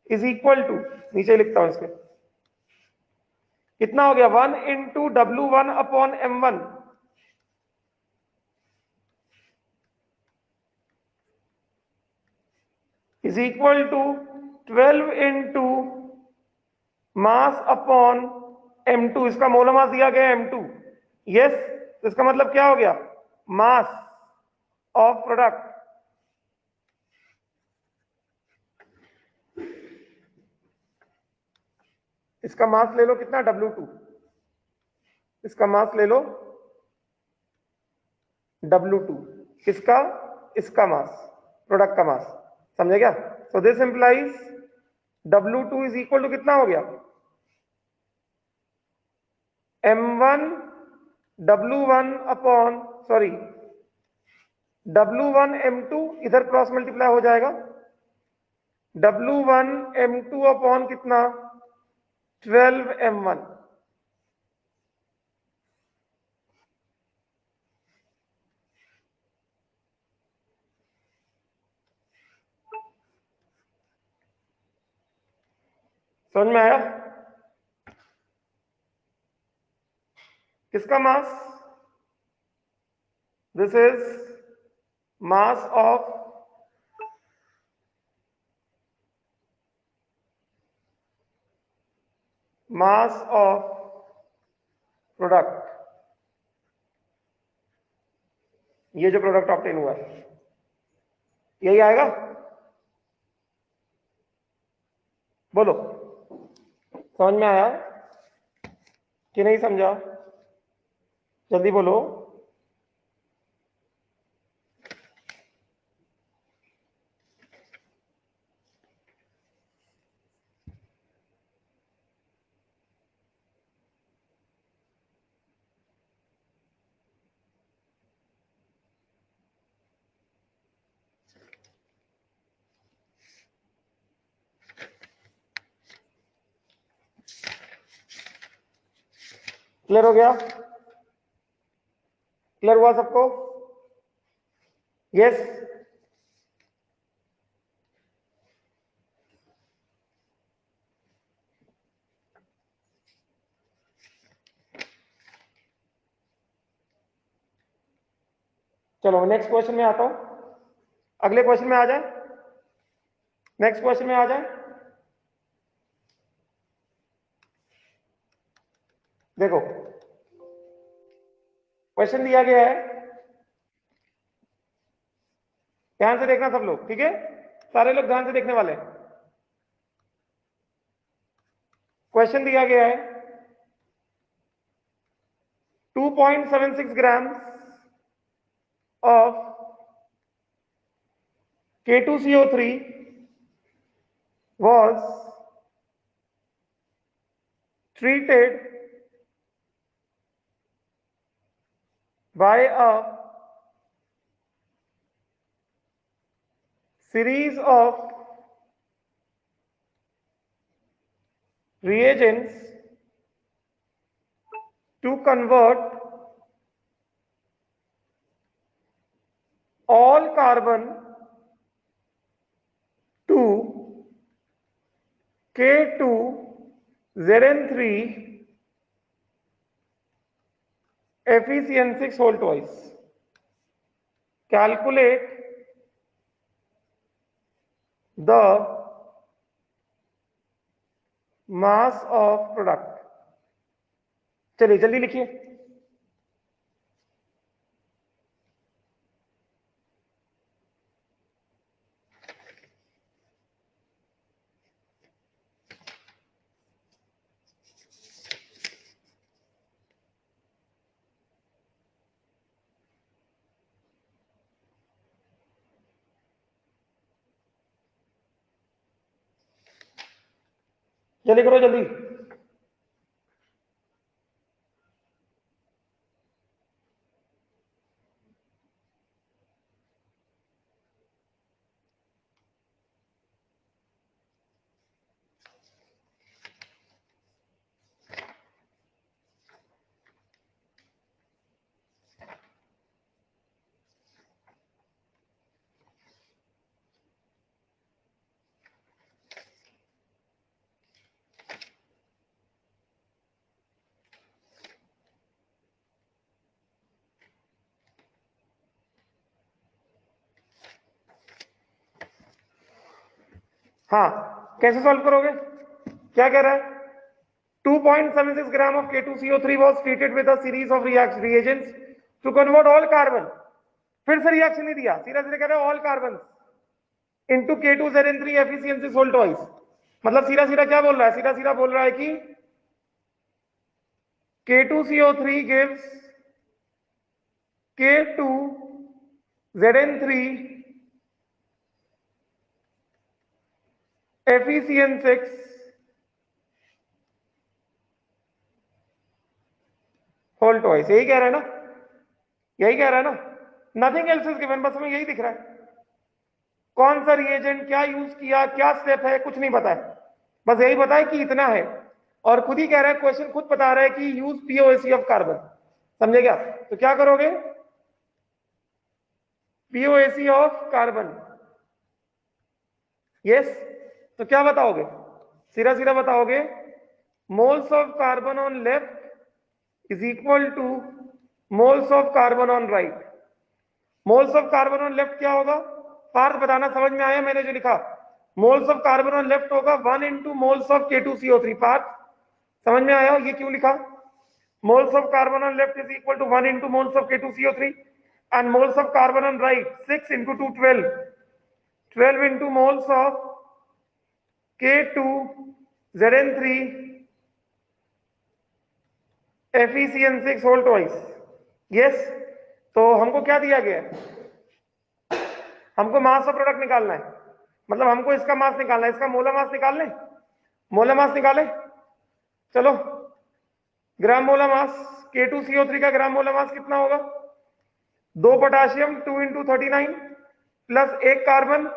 is equal to, नीचे लिखता हूं इसके, कितना हो गया? 1 into W1 upon M1 is equal to 12 into mass upon M2। इसका मोलर मास दिया गया M2। यस, तो इसका मतलब क्या हो गया? मास ऑफ प्रोडक्ट। इसका मास ले लो कितना? W2। इसका मास ले लो W2। किसका? इसका मास, प्रोडक्ट का मास। समझे क्या? So this implies W2 is equal to कितना हो गया? M1 W1 upon, sorry, W1 M2, इधर क्रॉस मल्टीप्लाई हो जाएगा। W1 M2 अपॉन कितना? 12 M1। समझ में आया? किसका mass? This is mass of product. ये जो प्रोडक्ट ऑब्टेन हुआ है यही आएगा। बोलो, समझ में आया कि नहीं समझा? जल्दी बोलो। क्लियर हो गया? क्लियर हुआ सबको? यस? चलो नेक्स्ट क्वेश्चन में आता हूं। अगले क्वेश्चन में आ जाए, नेक्स्ट क्वेश्चन में आ जाए। देखो, क्वेश्चन दिया गया है, ध्यान से देखना सब लोग, ठीक है? सारे लोग ध्यान से देखने वाले हैं। क्वेश्चन दिया गया है 2.76 ग्राम of K2CO3 was treated by a series of reagents to convert all carbon to K2Zn3 FeCN6 whole twice. Calculate the mass of product. चलिए जल्दी लिखिए। जल्दी करो जल्दी। हाँ, कैसे सॉल्व करोगे? क्या कह रहा है? 2.76 ग्राम of K2CO3 was treated with a series of reagents to convert all carbon. फिर से रिएक्शन नहीं दिया, सीधा सीधा कह रहा है all carbons into K2ZN3 efficiency sold twice. मतलब सीधा सीधा क्या बोल रहा है? सीधा सीधा बोल रहा है कि K2CO3 gives K2ZN3 Fe6 whole twice. यही कह रहा है ना, यही कह रहा है ना, नथिंग एल्स इज गिवन, बस हमें यही दिख रहा है। कौन सा रिएजेंट, क्या यूज किया, क्या स्टेप है, कुछ नहीं पता है, बस यही पता है कि इतना है। और खुद ही कह रहा है, क्वेश्चन खुद बता रहा है कि यूज पीओएसी ऑफ कार्बन। समझे क्या? तो क्या करोगे? POAC of carbon, yes. तो क्या बताओगे? सीधा सीधा बताओगे moles of carbon on left is equal to moles of carbon on right. Moles of carbon on left क्या होगा? पार्थ बताना, समझ में आया मैंने जो लिखा? Moles of carbon on left होगा 1 into moles of K2CO3। Partha समझ में आया ये क्यों लिखा? Moles of carbon on left is equal to 1 into moles of K2CO3 and moles of carbon on right 6 into 2 12, 12 into moles of K2ZN3 FeCN6 whole twice. Yes. तो हमको क्या दिया गया है? हमको मास ऑफ प्रोडक्ट निकालना है, मतलब हमको इसका मास निकालना है, इसका मोलर मास निकाल लें। मोलर मास निकाले, चलो। ग्राम मोलर मास K2CO3 का ग्राम मोलर मास कितना होगा? 2 potassium 2 into 39 plus 1 carbon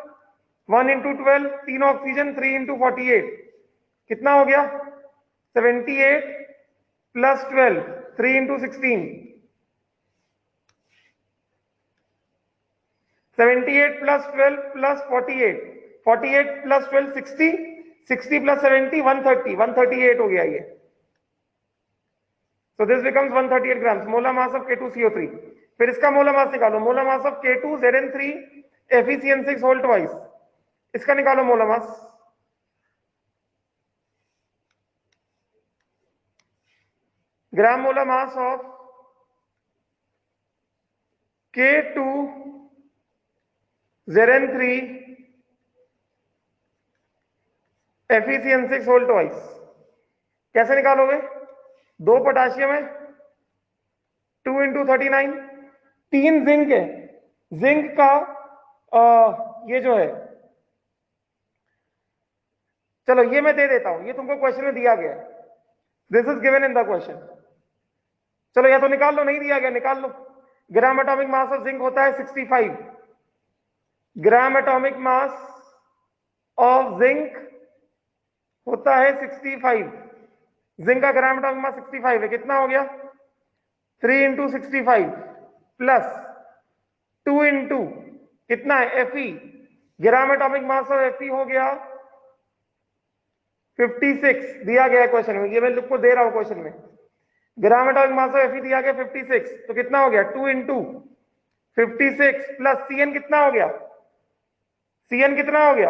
1 into 12, 3 oxygen 3 into 48, कितना हो गया? 78 plus 12 3 into 16, 78 plus 12 plus 48, 48 plus 12 60, 60 plus 70 130, 138 हो गया ये। So this becomes 138 grams, molar mass of K2CO3. फिर इसका मोलर मास निकालो, molar mass of K2ZN3 FeCN6 whole twice, इसका निकालो molar mass. Gram molar mass of K2ZN3 FeCN6 whole twice कैसे निकालोगे? 2 पोटाशियम है 2 इंटू 39, 3 जिंक है, जिंक का ये जो है, चलो ये मैं दे देता हूं, ये तुमको क्वेश्चन में दिया गया है, this is given in the question. चलो या तो निकाल लो, नहीं दिया गया निकाल लो। Gram atomic mass of zinc होता है 65, gram atomic mass of zinc होता है 65, जिंक का ग्राम एटॉमिक मास 65 है, कितना हो गया? 3 इंटू 65 प्लस 2 इंटू कितना है Fe, gram atomic mass of Fe हो गया 56, दिया गया है क्वेश्चन में, ये मैं तुमको दे रहा हूं क्वेश्चन में। ग्राम एटॉमिक मास ऑफ Fe दिया गया 56, तो कितना हो गया? 2 इंटू 56 प्लस Cn कितना हो गया? Cn कितना हो गया?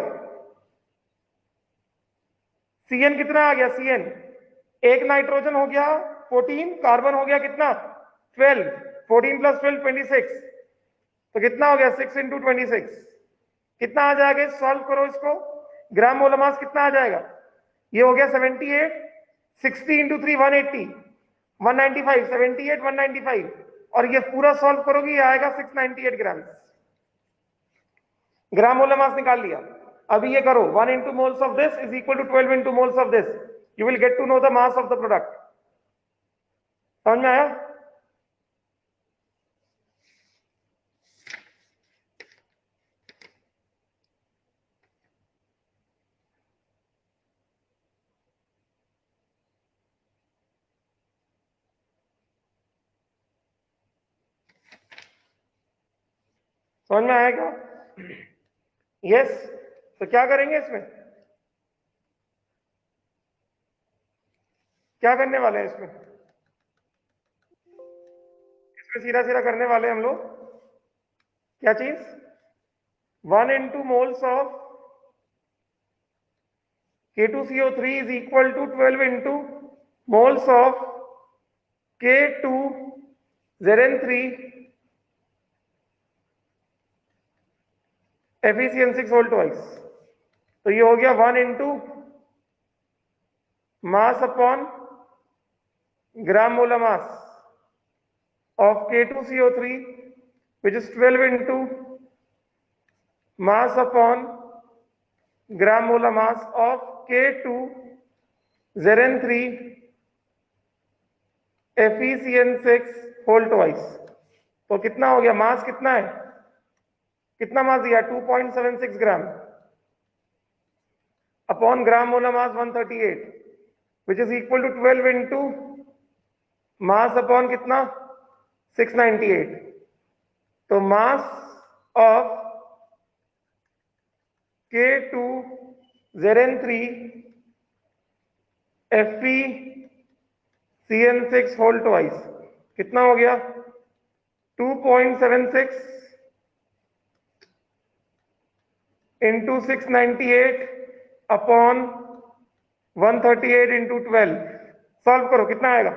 Cn कितना आ गया? Cn एक नाइट्रोजन हो गया 14, कार्बन हो गया कितना? 12, 14 प्लस 12 26, तो कितना हो गया? 6 इंटू 26, कितना आ जाएगा? सॉल्व करो इसको, ग्राम मोलर मास कितना आ जाएगा? ये हो गया 78, 60 इंटू 3 180, 195, 78 195, और ये पूरा सॉल्व करोगे ये आएगा 698 ग्राम। ग्राम मोलर मास निकाल लिया। अभी ये करो 1 into moles of this is equal to 12 into moles of this, you will get to know the mass of the product. समझ में आया? समझ में आया क्या? यस। तो क्या करेंगे इसमें? क्या करने वाले हैं इसमें? इसमें सीधा सीधा करने वाले हैं हम लोग। क्या चीज? 1 into moles of K2CO3 is equal to 12 into moles of K2Zn3 FeCN6 whole twice। तो ये हो गया 1 into mass upon gram molar mass of K2CO3, which is 12 into mass upon gram molar mass of K2Zn3 FeCN6 whole twice। तो कितना हो गया? मास कितना है? कितना मास दिया? 2.76 gram upon gram molar mass 138, which is equal to 12 into mass upon कितना? 698। तो मास of K2Zn3 FeCN6 whole twice कितना हो गया? 2.76 इंटू 698 अपॉन 138 इंटू 12। सॉल्व करो, कितना आएगा?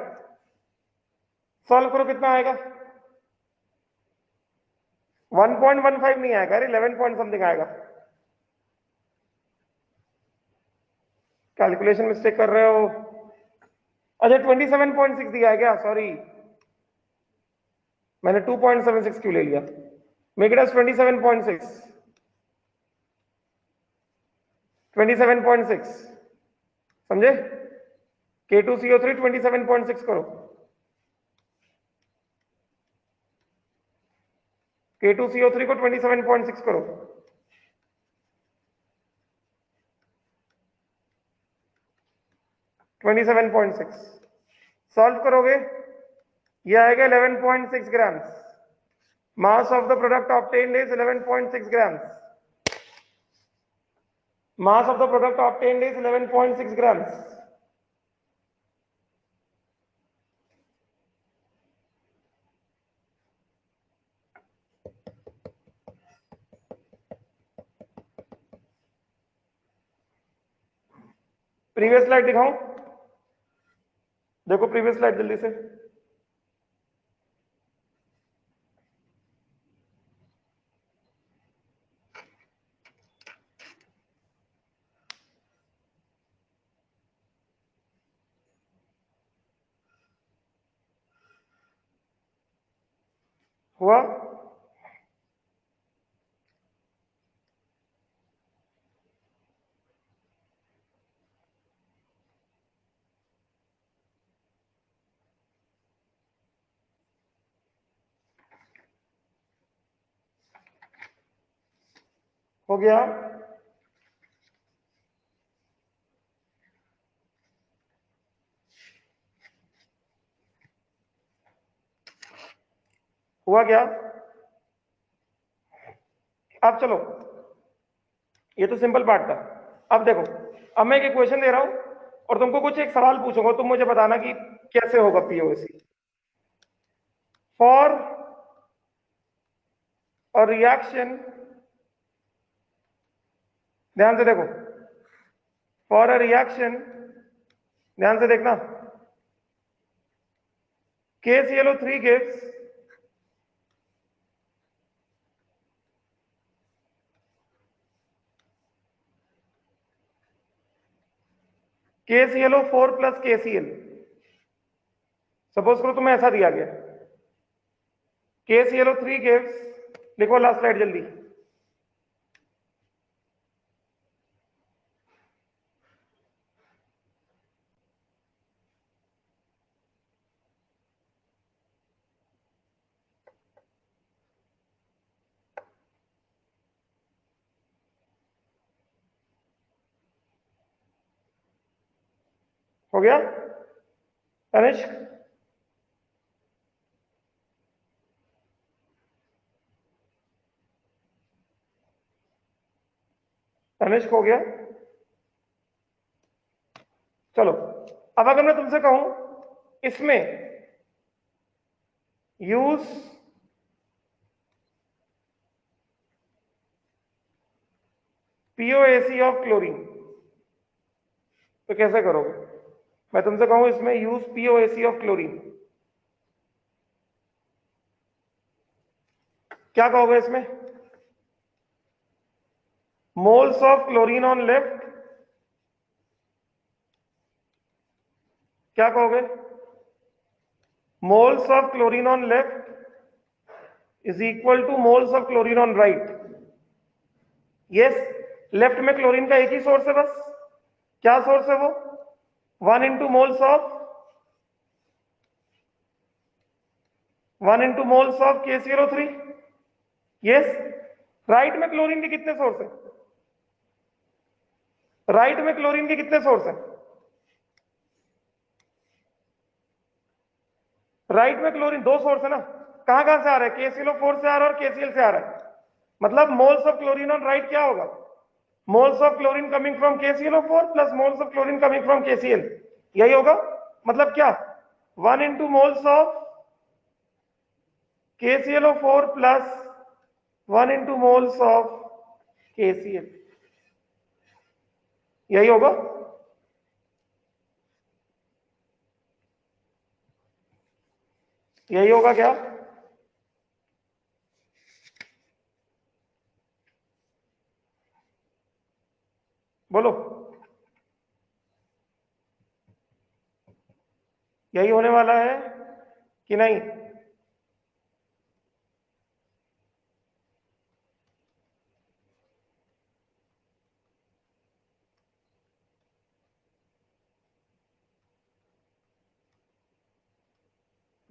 सॉल्व करो, कितना आएगा? 1.15 नहीं आएगा, अरे 11 पॉइंट समथिंग आएगा। कैलकुलेशन मिस्टेक कर रहे हो। अच्छा 27.6 दिया है क्या? सॉरी, मैंने 2.76 क्यों ले लिया? Make it as 27.6। 27.6 समझे? K2CO3 27.6 करो। K2CO3 को 27.6 करो। सॉल्व करोगे, ये आएगा 11.6 grams. Mass of the product obtained is 11.6 grams. Mass of the product obtained is 11.6 grams. Previous slide दिखाऊं? देखो प्रीवियस स्लाइड जल्दी से। हुआ? हो गया? हुआ क्या? अब चलो, ये तो सिंपल पार्ट था। अब देखो, अब मैं एक इक्वेशन दे रहा हूं और तुमको कुछ एक सवाल पूछूंगा, तुम मुझे बताना कि कैसे होगा पीओसी। फॉर अ रिएक्शन, ध्यान से देखो, फॉर अ रिएक्शन, ध्यान से देखना, KClO3 gives KClO4 plus KCl। Suppose करो तुम्हें ऐसा दिया गया, KClO3 gives, लिखो लास्ट स्लाइड जल्दी, हो गया तनिष्क? तनिष्क हो गया? चलो, अब अगर मैं तुमसे कहूं इसमें यूज पीओएसी ऑफ क्लोरीन, तो कैसे करोगे? मैं तुमसे कहूं इसमें यूज पीओएसी ऑफ क्लोरीन, क्या कहोगे इसमें? Moles of chlorine on left, क्या कहोगे? Moles of chlorine on left is equal to moles of chlorine on right. Yes, left में क्लोरीन का एक ही सोर्स है बस। क्या सोर्स है वो? 1 into moles of KClO3। Yes, right में क्लोरीन के कितने सोर्स है? राइट में क्लोरीन के कितने सोर्स है? राइट में क्लोरीन दो सोर्स है ना। कहां कहां से आ रहा है? KClO4 से आ रहा है और KCl से आ रहा है। मतलब moles of chlorine on right क्या होगा? Moles of chlorine coming from KClO4 plus moles of chlorine coming from KCl, यही होगा। मतलब क्या? 1 into moles of KClO4 plus 1 into moles of KCl, यही होगा। यही होगा क्या? बोलो, यही होने वाला है कि नहीं?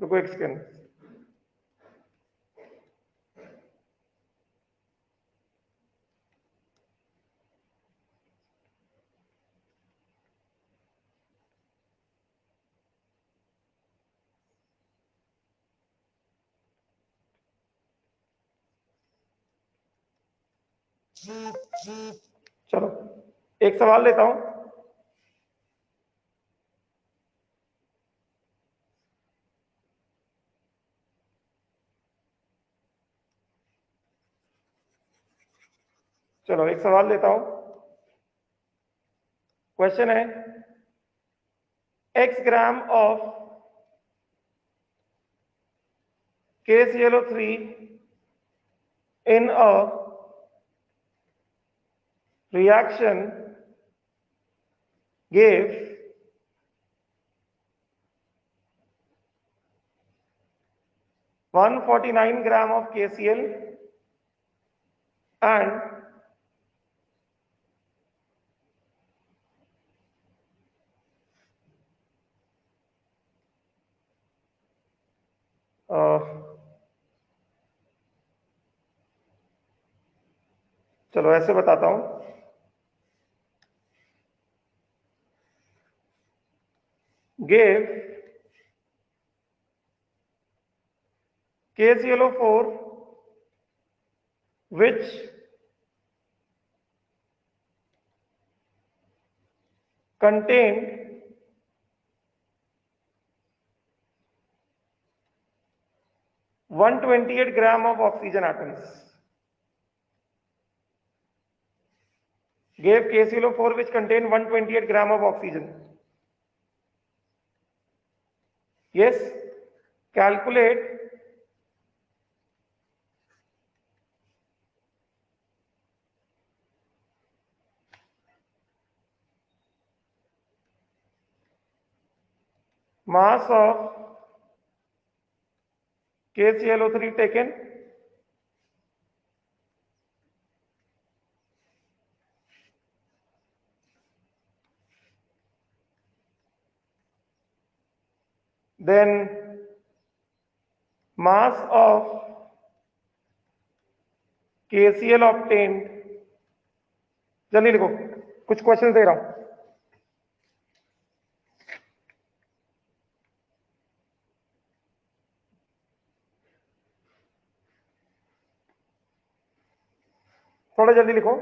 रुको एक सेकेंड। चलो, एक सवाल लेता हूं। चलो, एक सवाल लेता हूं। क्वेश्चन है, x gram of KClO3 in a reaction gave 149 gram of KCl and चलो ऐसे बताता हूं। gave KClO4 which contained 128 gram of oxygen atoms। gave KClO4 which contained 128 gram of oxygen। Yes, calculate mass of KClO3 taken then mass of KCl obtained। जल्दी लिखो, कुछ question दे रहा हूं। थोड़ा जल्दी लिखो।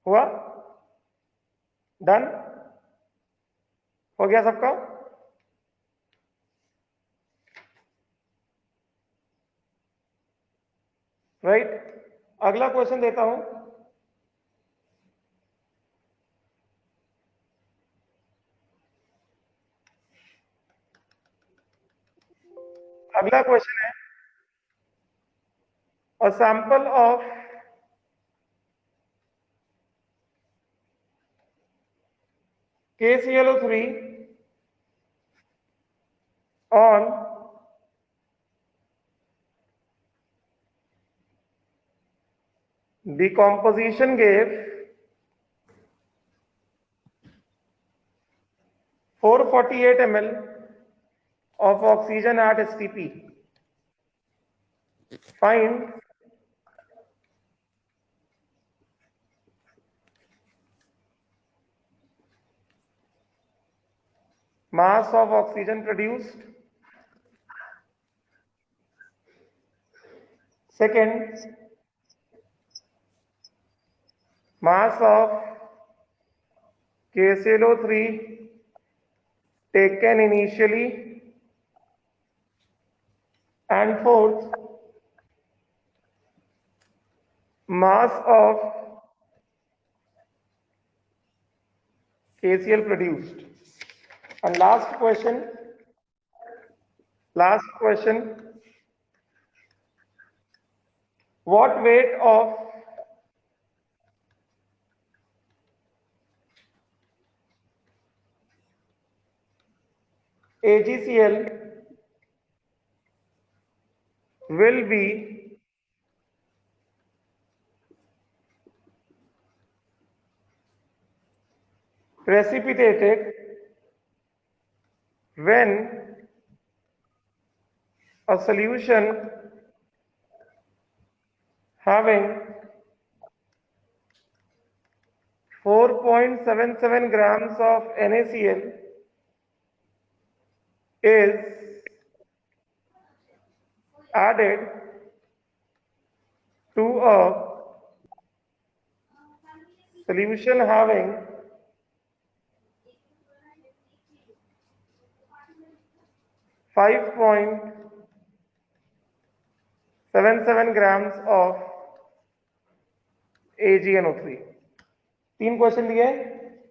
हुआ? डन? हो गया सबका? राइट। अगला क्वेश्चन देता हूं। अगला क्वेश्चन है, a sample of KClO3 on decomposition gave 448 ml of oxygen at STP. Find mass of oxygen produced. Second, mass of KClO3 taken initially. And fourth, mass of KCl produced. And last question, what weight of AgCl will be precipitated when a solution having 4.77 grams of NaCl is added to a solution having 5.77 grams of AgNO3। 3 question दिए।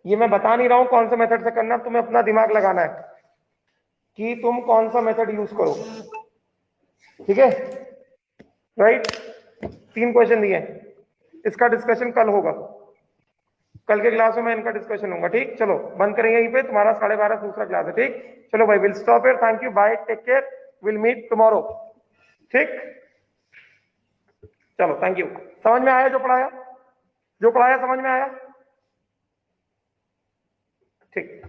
ये मैं बता नहीं रहा हूं कौन सा method से करना, तुम्हें अपना दिमाग लगाना है कि तुम कौन सा मेथड यूज करो। ठीक है? राइट। 3 क्वेश्चन दिए, इसका डिस्कशन कल होगा। कल के क्लास में मैं इनका डिस्कशन होगा। ठीक, चलो बंद करेंगे यहीं पे, तुम्हारा 12:30 दूसरा क्लास है। ठीक, चलो भाई, will stop here. Thank you, bye, take care, will meet tomorrow. ठीक, चलो, थैंक यू। समझ में आया जो पढ़ाया? जो पढ़ाया समझ में आया? ठीक।